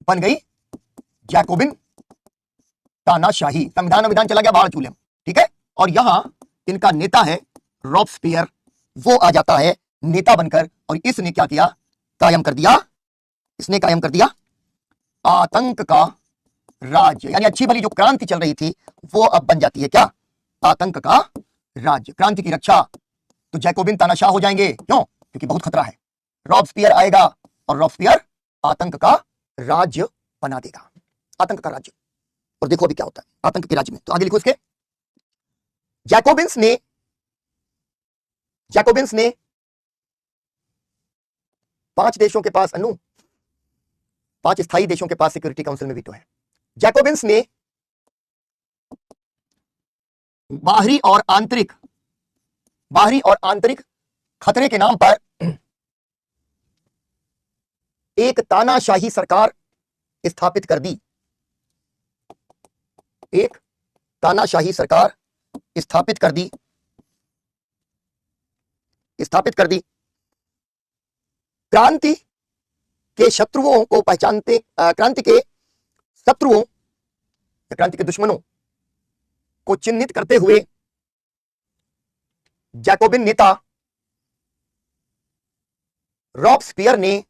बन गई जैकोबिन तानाशाही, संविधान चला गया बाहर चूल्हे में, ठीक है। और यहां इनका नेता है रॉबस्पियर, वो आ जाता है नेता बनकर, और इसने क्या किया, कायम कर दिया, इसने कायम कर दिया आतंक का राज्य। यानी अच्छी भली जो क्रांति चल रही थी वो अब बन जाती है क्या, आतंक का राज्य। क्रांति की रक्षा तो जैकोबिन तानाशाह हो जाएंगे, क्यों, क्योंकि बहुत खतरा है। रॉबस्पियर आएगा और रॉबस्पियर आतंक का राज्य बना देगा, आतंक का राज्य। और देखो अभी क्या होता है आतंक के राज्य में, तो आगे लिखो इसके, जैकोबिन्स ने 5 देशों के पास 5 स्थायी देशों के पास सिक्योरिटी काउंसिल में वीटो है। जैकोबिन्स ने बाहरी और आंतरिक खतरे के नाम पर एक तानाशाही सरकार स्थापित कर दी, एक तानाशाही सरकार स्थापित कर दी। क्रांति के शत्रुओं को पहचानते, क्रांति के शत्रुओं, क्रांति के दुश्मनों को चिन्हित करते हुए जैकोबिन नेता रॉबस्पियर ने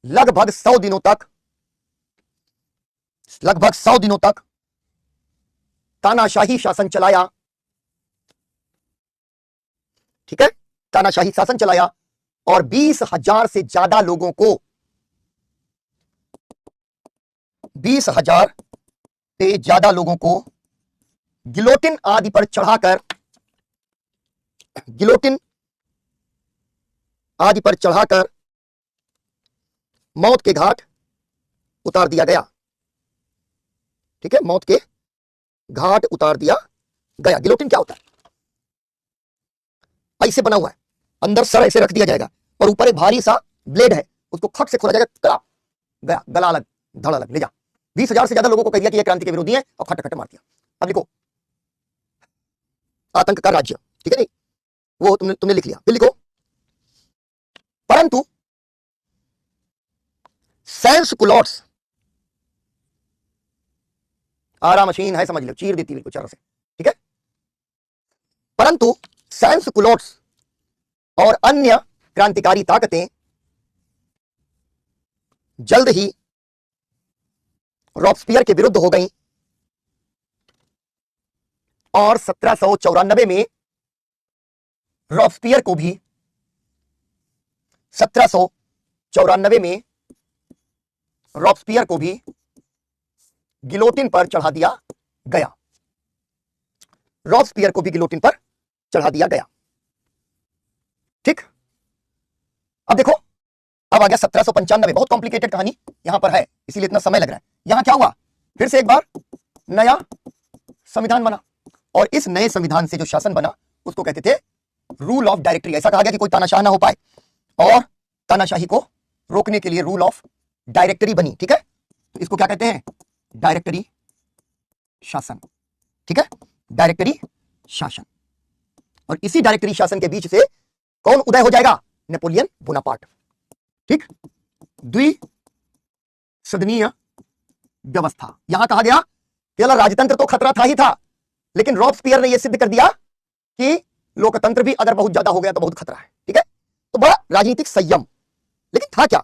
लगभग 100 दिनों तक तानाशाही शासन चलाया, ठीक है, तानाशाही शासन चलाया, और 20,000 से ज्यादा लोगों को, 20,000 से ज्यादा लोगों को गिलोटिन आदि पर चढ़ाकर मौत के घाट उतार दिया गया, ठीक है, मौत के घाट उतार दिया गया। गिलोटिन क्या होता है, ऐसे बना हुआ है, अंदर सर ऐसे रख दिया जाएगा और ऊपर एक भारी सा ब्लेड है, उसको खट से खोला जाएगा, गया, गला अलग, धड़ अलग, ले जा। 20,000 से ज्यादा लोगों को कह दिया कि ये क्रांति के विरोधी है और खट मार दिया। अब लिखो आतंक का राज्य, ठीक है, नहीं वो तुमने लिख लिया, फिर लिखो परंतु सैंस कुलॉट्स, आरा मशीन है, समझ लो, चीर देती बिल्कुल चारों से, ठीक है। परंतु सैंस कुलॉट्स और अन्य क्रांतिकारी ताकतें जल्द ही रॉबस्पियर के विरुद्ध हो गईं और 1794 में रॉबस्पियर को भी 1794 में रॉबस्पियर को भी गिलोटिन पर चढ़ा दिया गया, रॉबस्पियर को भी गिलोटिन पर चढ़ा दिया गया, ठीक। अब देखो अब आ गया 1795, बहुत कॉम्प्लिकेटेड कहानी यहां पर है, इसीलिए इतना समय लग रहा है। यहां क्या हुआ, फिर से एक बार नया संविधान बना, और इस नए संविधान से जो शासन बना उसको कहते थे रूल ऑफ डायरेक्टरी। ऐसा कहा गया कि कोई तानाशाह ना हो पाए, और तानाशाही को रोकने के लिए रूल ऑफ डायरेक्टरी बनी, ठीक है। तो इसको क्या कहते हैं, डायरेक्टरी शासन, ठीक है, डायरेक्टरी शासन। और इसी डायरेक्टरी शासन के बीच से कौन उदय हो जाएगा, नेपोलियन बोनापार्ट, ठीक। द्विसदनीय व्यवस्था, यहां कहा गया केवल राजतंत्र तो खतरा था ही था, लेकिन रॉबस्पियर ने यह सिद्ध कर दिया कि लोकतंत्र भी अगर बहुत ज्यादा हो गया तो बहुत खतरा है, ठीक है। तो बड़ा राजनीतिक संयम, लेकिन था क्या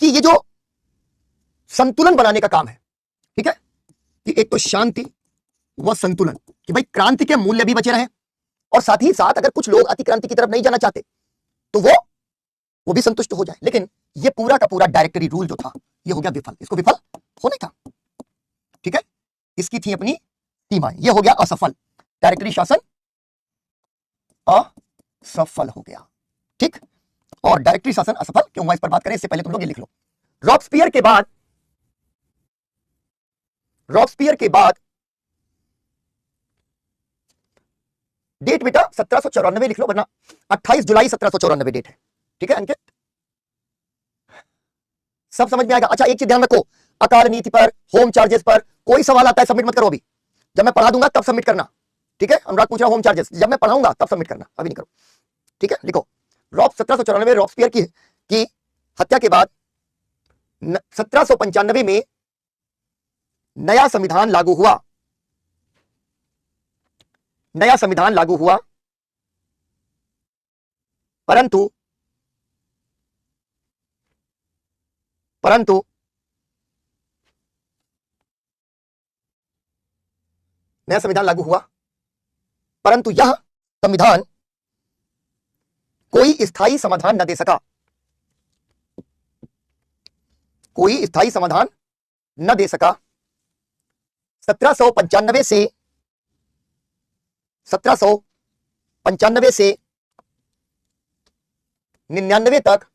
कि ये जो संतुलन बनाने का काम है, ठीक है, कि एक तो शांति व संतुलन, कि भाई क्रांति के मूल्य भी बचे रहे, और साथ ही साथ अगर कुछ लोग अति क्रांति की तरफ नहीं जाना चाहते तो वो भी संतुष्ट हो जाए। लेकिन ये पूरा का पूरा डायरेक्टरी रूल जो था ये हो गया विफल, इसको विफल होने का, ठीक है, इसकी थी अपनी सीमाएं, ये हो गया असफल, डायरेक्टरी शासन असफल हो गया, ठीक। और डायरेक्टरी शासन असफल क्यों हुआ इस पर बात करें, इससे पहले तुम लोग ये लिख लो, रॉबस्पियर के बाद डेट बेटा 1794 लिख लो, वरना 28 जुलाई 1794 डेट है, ठीक है अंकित, सब समझ में आएगा। अच्छा एक चीज ध्यान रखो, अकाल नीति पर, होम चार्जेस पर कोई सवाल आता है सबमिट मत करो, अभी जब मैं पढ़ा दूंगा तब सबमिट करना, ठीक है। अनुराग पूछ रहा होम चार्जेस, जब मैं पढ़ाऊंगा तब सबमिट करना, अभी नहीं करो, ठीक है। लिखो 1794 रॉबस्पियर की हत्या के बाद 1795 में नया संविधान लागू हुआ। नया संविधान लागू हुआ, परंतु नया संविधान लागू हुआ, परंतु यह संविधान कोई स्थायी समाधान न दे सका। कोई स्थायी समाधान न दे सका। 1795 से 99 तक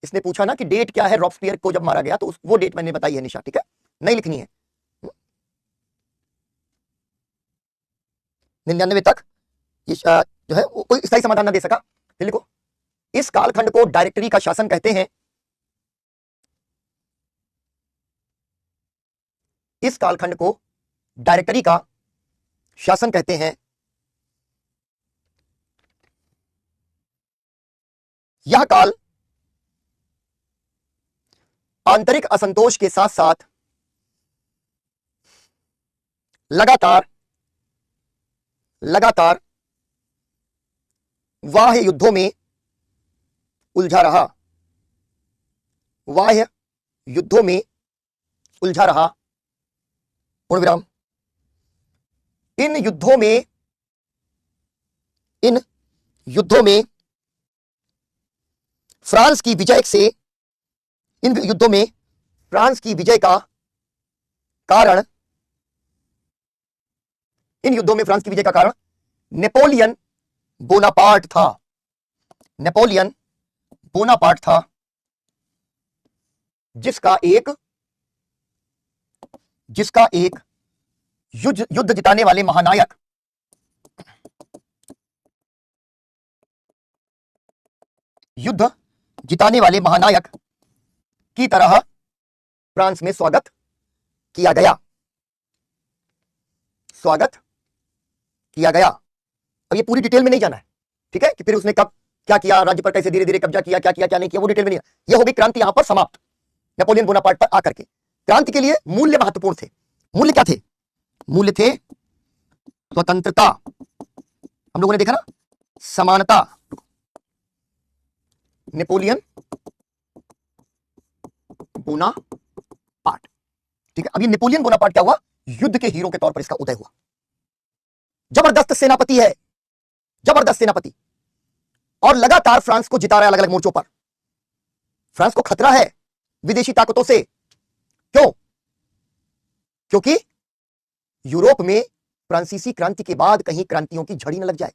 इसने पूछा ना कि डेट क्या है रॉबस्पियर को जब मारा गया, तो वो डेट मैंने बताई है निशा, ठीक है, नहीं लिखनी है। 99 तक ये जो है वो कोई स्थायी समाधान न दे सका। फिर लिखो, इस कालखंड को डायरेक्टरी का शासन कहते हैं। इस कालखंड को डायरेक्टरी का शासन कहते हैं। यह काल आंतरिक असंतोष के साथ साथ लगातार बाह्य युद्धों में उलझा रहा। बाह्य युद्धों में उलझा रहा। पूर्ण विराम। इन युद्धों में फ्रांस की विजय से, इन युद्धों में फ्रांस की विजय का कारण, इन युद्धों में फ्रांस की विजय का कारण नेपोलियन बोनापार्ट था। नेपोलियन बोनापार्ट था, जिसका एक युद्ध जिताने वाले महानायक, युद्ध जिताने वाले महानायक की तरह फ्रांस में स्वागत किया गया। स्वागत किया गया। अब ये पूरी डिटेल में नहीं जाना है, ठीक है, कि फिर उसने कब क्या किया, राज्य पर कैसे धीरे धीरे कब्जा किया, क्या किया क्या नहीं किया, वो डिटेल में नहीं। ये होगी क्रांति यहां पर समाप्त, नेपोलियन बोनापार्ट पर आकर के। क्रांति के लिए मूल्य महत्वपूर्ण थे। मूल्य क्या थे? मूल्य थे स्वतंत्रता, हम लोगों ने देखा ना, समानता। नेपोलियन बोनापार्ट, ठीक है। अब ये नेपोलियन बोनापार्ट क्या हुआ? युद्ध के हीरो के तौर पर इसका उदय हुआ। जबरदस्त सेनापति है, जबरदस्त सेनापति, और लगातार फ्रांस को जिता रहा है अलग अलग मोर्चों पर। फ्रांस को खतरा है विदेशी ताकतों से। क्यों? क्योंकि यूरोप में फ्रांसीसी क्रांति के बाद कहीं क्रांतियों की झड़ी न लग जाए,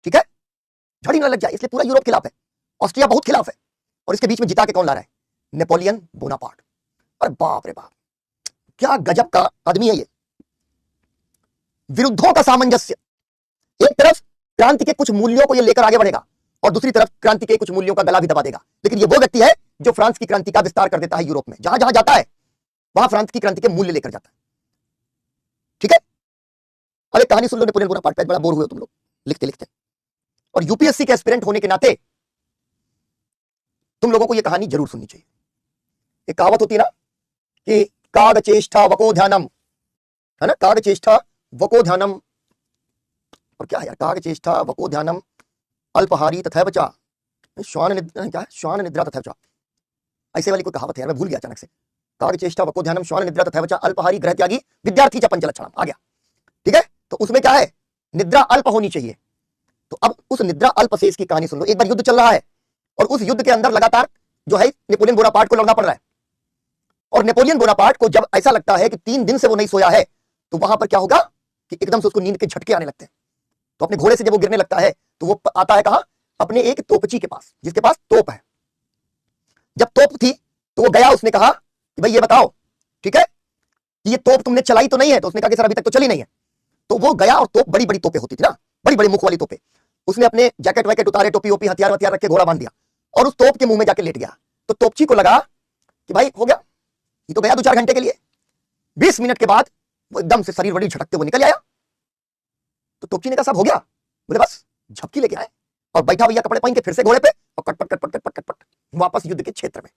ठीक है, झड़ी न लग जाए, इसलिए पूरा यूरोप खिलाफ है। ऑस्ट्रिया बहुत खिलाफ है, और इसके बीच में जिता के कौन ला रहा है? Napoleon Bonaparte. अरे बाप रे बाप, क्या गजब का आदमी है ये। विरुद्धों का सामंजस्य, एक तरफ क्रांति के कुछ मूल्यों को ये लेकर आगे बढ़ेगा, और दूसरी तरफ क्रांति के कुछ मूल्यों का गला भी दबा देगा। लेकिन ये वो व्यक्ति है जो फ्रांस की क्रांति का विस्तार कर देता है यूरोप में। जहां जहां जाता है वहां फ्रांस की क्रांति के मूल्य लेकर जाता है, ठीक है। अरे कहानी सुन लो नेपोलियन बोनापार्ट पे, बड़ा बोर हुए तुम लोग लिखते लिखते। और यूपीएससी के एस्पिरेंट होने के नाते तुम लोगों को यह कहानी जरूर सुननी चाहिए। एक कहावत होती है ना कि काग चेष्टा वको ध्यानम, है ना, काग चेष्टा वको ध्यानम, और क्या है यार, काग चेष्टा वको ध्यानम अल्पहारी तथैव च श्वान निद्रा, क्या है, श्वान निद्रा तथैव च, ऐसे वाली कोई कहावत है यार, मैं भूल गया अचानक से। काग चेष्टा वको ध्यानम श्वान निद्रा तथैव च अल्पहारी गृह त्यागी विद्यार्थी च पंचलक्षणम, आ गया, ठीक है। तो उसमें क्या है, निद्रा अल्प होनी चाहिए। तो अब उस निद्रा अल्प से इसकी कहानी सुन लो। एक बार युद्ध चल रहा है, और उस युद्ध के अंदर लगातार जो है नेपोलियन बोनापार्ट को लड़ना पड़ रहा है। और नेपोलियन बोनापार्ट को जब ऐसा लगता है कि 3 दिन से वो नहीं सोया है, तो वहां पर क्या होगा कि एकदम से उसको नींद के झटके आने लगते हैं। तो अपने घोड़े से जब वो गिरने लगता है, तो वो आता है कहां? अपने एक तोपची के पास, जिसके पास तोप है। जब तोप थी तो वो गया, उसने कहा कि भाई ये बताओ, ठीक है, कि ये तोप तुमने चलाई तो नहीं है? तो उसने कहा कि सर अभी तक तो चली नहीं है। तो वो गया, और तोप बड़ी बड़ी तोपें होती थी ना, बड़ी बड़ी मुख वाली तोपें। उसने अपने जैकेट वैकेट उतारे, टोपी ओपी हथियार वथियार रख के घोड़ा बांध दिया, और उस तोप के मुंह में जाके लेट गया। तो तोपची को लगा कि भाई हो गया, ये तो गया 2-4 घंटे के लिए। 20 मिनट के बाद वो एकदम से शरीर बड़ी झटकते हुए निकल आया। तो तोपची ने कहा सब हो गया, बोले बस झपकी लेके आए और बैठा भैया कपड़े पहन के फिर से घोड़े पे और कट पट कट पट कट पट पट वापस युद्ध के क्षेत्र में।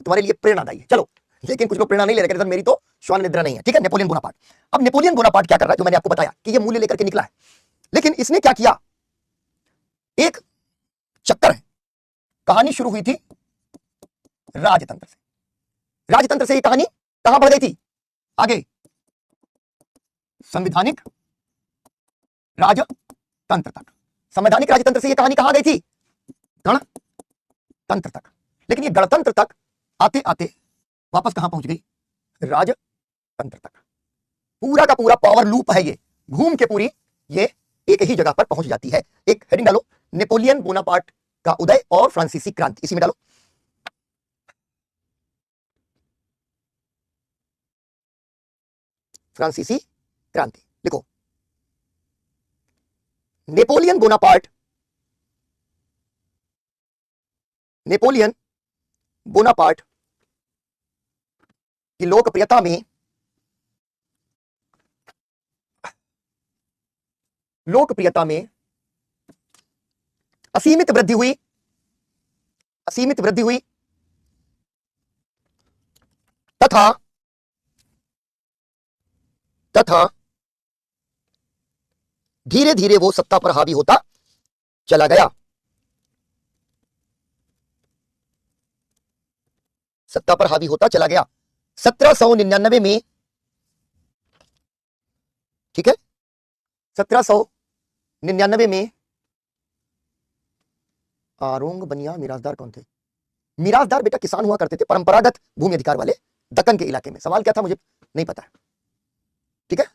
तुम्हारे लिए प्रेरणादायी है। चलो, लेकिन कुछ लोग प्रेरणा नहीं ले रहे, मेरी तो श्वान निद्रा नहीं है। ठीक है, नेपोलियन बोनापार्ट। अब नेपोलियन बोनापार्ट क्या कर रहा है, जो मैंने आपको बताया कि ये मूल्य लेकर के निकला है, लेकिन इसने क्या किया, एक चक्कर है। कहानी शुरू हुई थी राजतंत्र से, राजतंत्र से ये कहानी कहां बढ़ गई थी, आगे संवैधानिक राजतंत्र तक। संवैधानिक राजतंत्र से ये कहानी कहां गई थी, गणतंत्र तक। लेकिन ये गणतंत्र तक आते आते वापस कहां पहुंच गई, राजतंत्र तक। पूरा का पूरा पावर लूप है ये, घूम के पूरी ये एक ही जगह पर पहुंच जाती है। एक हेडिंग डालो, नेपोलियन बोनापार्ट का उदय और फ्रांसीसी क्रांति, इसी में डालो। फ्रांसीसी क्रांति लिखो। नेपोलियन बोनापार्ट, नेपोलियन बोनापार्ट की लोकप्रियता में असीमित वृद्धि हुई, असीमित वृद्धि हुई तथा धीरे धीरे वो सत्ता पर हावी होता चला गया, सत्ता पर हावी होता चला गया। 1799 में, ठीक है, 1799 में आरोंग बनिया मिराजदार कौन थे? मिराजदार बेटा किसान हुआ करते थे, परंपरागत भूमि अधिकार वाले दक्कन के इलाके में। सवाल क्या था मुझे नहीं पता है, ठीक है।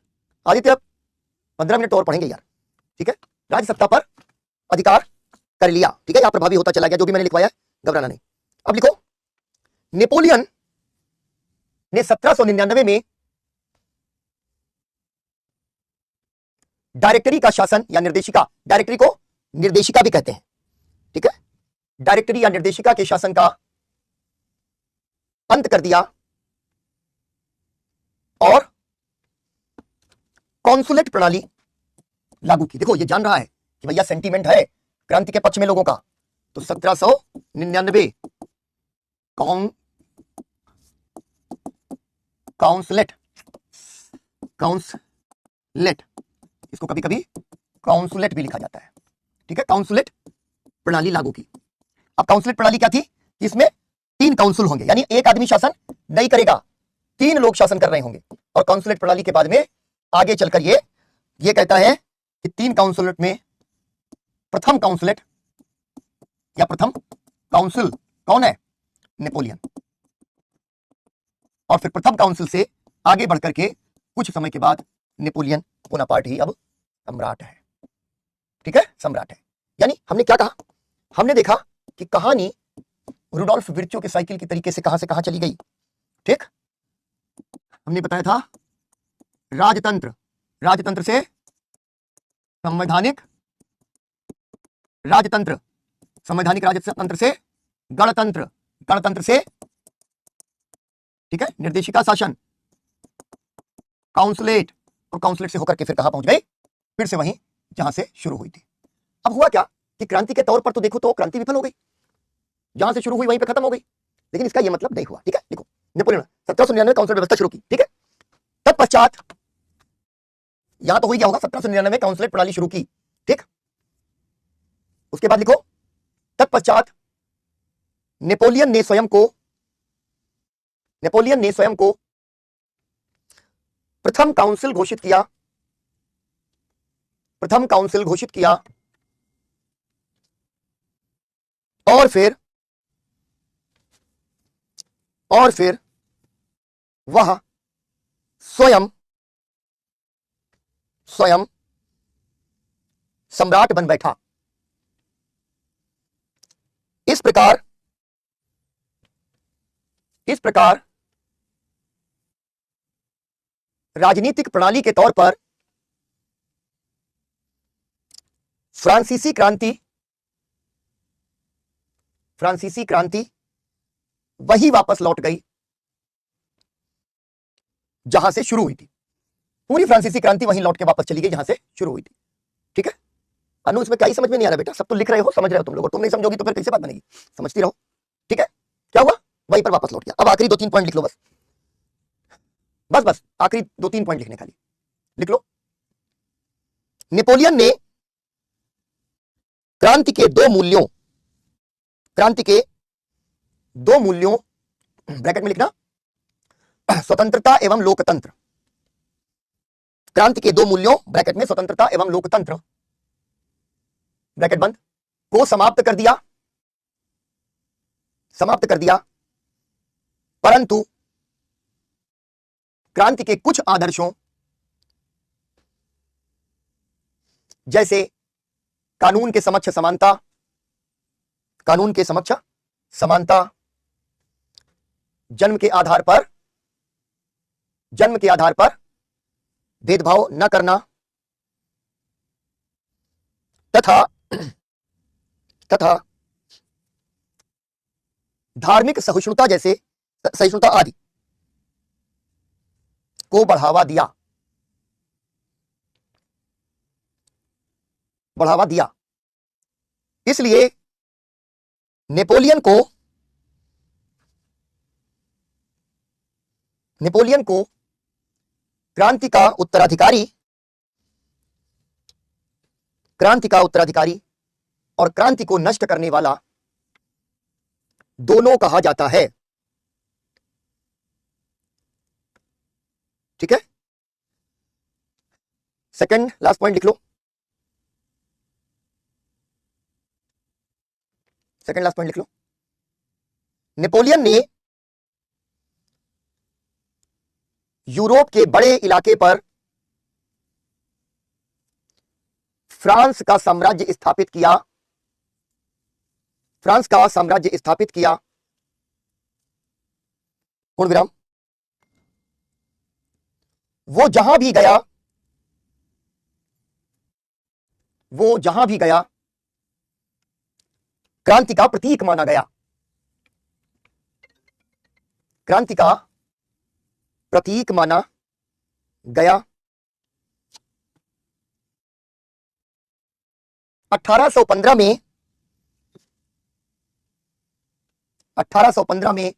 आदित्य अब 15 मिनट और पढ़ेंगे यार, ठीक है। राज सत्ता पर अधिकार कर लिया, ठीक है, यहां प्रभावी होता चला गया, जो भी मैंने लिखवाया, घबराना नहीं। अब लिखो, नेपोलियन ने 1799 में डायरेक्टरी का शासन या निर्देशिका, डायरेक्टरी को निर्देशिका भी कहते हैं, ठीक है, डायरेक्टरी या निर्देशिका के शासन का अंत कर दिया और कॉन्सुलेट प्रणाली लागू की। देखो, ये जान रहा है कि भैया सेंटीमेंट है क्रांति के पक्ष में लोगों का, तो 1799 काउंसलेट, इसको कभी कभी काउंसुलेट भी लिखा जाता है, ठीक है, काउंसुलेट प्रणाली लागू की। अब काउंसुलेट प्रणाली क्या थी, इसमें 3 काउंसिल होंगे, यानी एक आदमी शासन नहीं करेगा, 3 लोग शासन कर रहे होंगे। और काउंसुलेट प्रणाली के बाद में आगे चलकर ये कहता है कि 3 काउंसुलेट में प्रथम काउंसुलेट या प्रथम काउंसिल कौन है, नेपोलियन। और फिर प्रथम काउंसिल से आगे बढ़कर के कुछ समय के बाद नेपोलियन बोनापार्ट ही अब सम्राट है, ठीक है, सम्राट है। यानी हमने क्या कहा, हमने देखा कि कहानी रुडोल्फ विर्चो के साइकिल की तरीके से कहां चली गई, ठीक। हमने बताया था राजतंत्र, राजतंत्र से संवैधानिक राजतंत्र, संवैधानिक राजतंत्र से गणतंत्र, गणतंत्र से, ठीक है, निर्देशिका शासन, काउंसलेट, और काउंसलेट से होकर के फिर कहां पहुंच गई, फिर से वहीं जहां से शुरू हुई थी। अब हुआ क्या कि क्रांति के तौर पर तो देखो तो क्रांति विफल हो गई, जहां से शुरू हुई वहीं पे खत्म हो गई, लेकिन इसका यह मतलब नहीं हुआ, ठीक है। लिखो, नेपोलियन 1799 काउंसिल व्यवस्था शुरू की, ठीक है। तत्पश्चात यहां तो हो गया होगा, 1799 काउंसलेट प्रणाली शुरू की, ठीक। उसके बाद लिखो, तत्पश्चात नेपोलियन ने स्वयं को प्रथम काउंसिल घोषित किया, प्रथम काउंसिल घोषित किया और फिर वह स्वयं सम्राट बन बैठा। इस प्रकार राजनीतिक प्रणाली के तौर पर फ्रांसीसी क्रांति वही वापस लौट गई जहां से शुरू हुई थी। पूरी फ्रांसीसी क्रांति वहीं लौट के वापस चली गई जहां से शुरू हुई थी। ठीक है अनु, इसमें क्या ही समझ में नहीं आ रहा बेटा, सब तो लिख रहे हो, समझ रहे हो तुम लोग, और तुम नहीं समझोगी तो फिर कैसे बात बनेगी, समझती रहो। ठीक है, क्या हुआ, वहीं पर वापस लौट गया। अब आखिरी 2-3 पॉइंट लिख लो बस, बस बस आखिरी 2-3 पॉइंट लिखने, खाली लिख लो। नेपोलियन ने क्रांति के दो मूल्यों, क्रांति के दो मूल्यों, ब्रैकेट में लिखना, स्वतंत्रता एवं लोकतंत्र, क्रांति के दो मूल्यों, ब्रैकेट में स्वतंत्रता एवं लोकतंत्र, ब्रैकेट बंद, को समाप्त कर दिया, समाप्त कर दिया, परंतु क्रांति के कुछ आदर्शों जैसे कानून के समक्ष समानता, कानून के समक्ष समानता, जन्म के आधार पर, जन्म के आधार पर भेदभाव न करना, तथा तथा धार्मिक सहिष्णुता जैसे, सहिष्णुता आदि को बढ़ावा दिया, बढ़ावा दिया। इसलिए नेपोलियन को क्रांति का उत्तराधिकारी, क्रांति का उत्तराधिकारी और क्रांति को नष्ट करने वाला दोनों कहा जाता है। ठीक है, सेकंड लास्ट पॉइंट लिख लो, सेकंड लास्ट पॉइंट लिख लो। नेपोलियन ने यूरोप के बड़े इलाके पर फ्रांस का साम्राज्य स्थापित किया, फ्रांस का साम्राज्य स्थापित किया, पूर्ण विराम। वो जहां भी गया, वो जहां भी गया क्रांति का प्रतीक माना गया, क्रांति का प्रतीक माना गया। 1815 में, 1815 में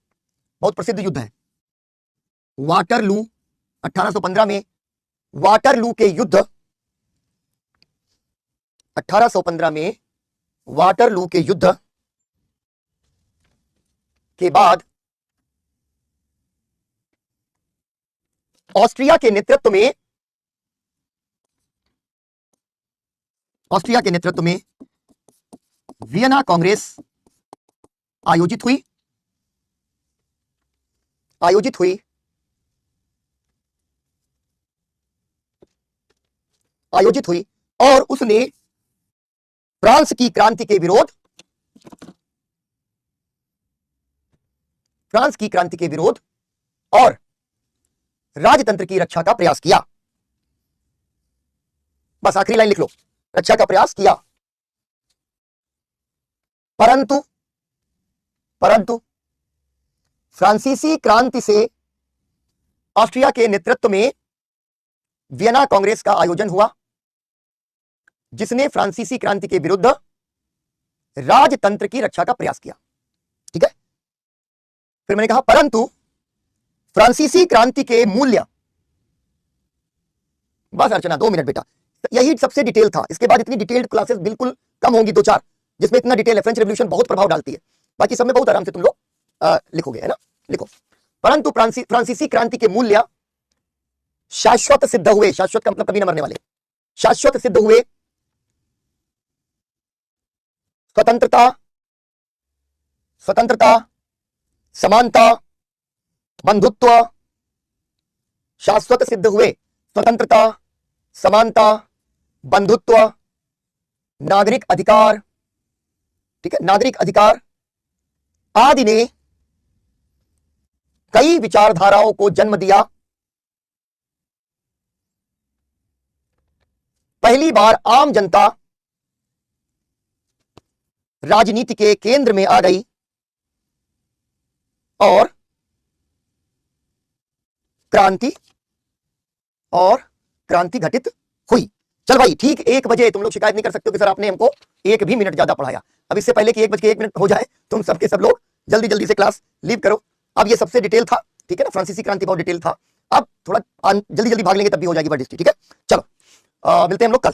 बहुत प्रसिद्ध युद्ध है वाटरलू, 1815 में वाटरलू के युद्ध, 1815 में वाटरलू के युद्ध के बाद ऑस्ट्रिया के नेतृत्व में, ऑस्ट्रिया के नेतृत्व में वियना कांग्रेस आयोजित हुई, आयोजित हुई, आयोजित हुई और उसने फ्रांस की क्रांति के विरोध, फ्रांस की क्रांति के विरोध और राजतंत्र की रक्षा का प्रयास किया। बस आखिरी लाइन लिख लो, रक्षा का प्रयास किया, परंतु परंतु फ्रांसीसी क्रांति से ऑस्ट्रिया के नेतृत्व में वियना कांग्रेस का आयोजन हुआ, जिसने फ्रांसीसी क्रांति के विरुद्ध राजतंत्र की रक्षा का प्रयास किया। ठीक है, फिर मैंने कहा परंतु फ्रांसीसी क्रांति के मूल्य, बस अर्चना 2 मिनट बेटा, यही सबसे डिटेल था, इसके बाद इतनी डिटेल्ड क्लासेस बिल्कुल कम होंगी, 2-4 जिसमें इतना डिटेल है। फ्रेंच रेवोल्यूशन बहुत प्रभाव डालती है, बाकी सब में बहुत आराम से तुम लोग लिखोगे, है ना, लिखो। परंतु फ्रांसीसी क्रांति के मूल्य शाश्वत सिद्ध हुए, शाश्वत का मतलब कभी न मरने वाले, शाश्वत सिद्ध हुए। स्वतंत्रता, स्वतंत्रता, समानता, बंधुत्व, शाश्वत सिद्ध हुए। स्वतंत्रता, समानता, बंधुत्व, नागरिक अधिकार, ठीक है, नागरिक अधिकार आदि ने कई विचारधाराओं को जन्म दिया। पहली बार आम जनता राजनीति के केंद्र में आ गई और क्रांति घटित हुई। चल भाई ठीक 1 बजे तुम लोग शिकायत नहीं कर सकते हो कि सर आपने हमको 1 भी मिनट ज्यादा पढ़ाया। अब इससे पहले कि 1 बज के 1 मिनट हो जाए तुम सबके सब लोग जल्दी जल्दी से क्लास लीव करो। अब ये सबसे डिटेल था, ठीक है ना, फ्रांसीसी क्रांति बहुत डिटेल था। अब थोड़ा जल्दी जल्दी भाग लेंगे तब भी हो जाएगी वर्ड हिस्ट्री, ठीक है। चलो मिलते हैं हम लोग कल।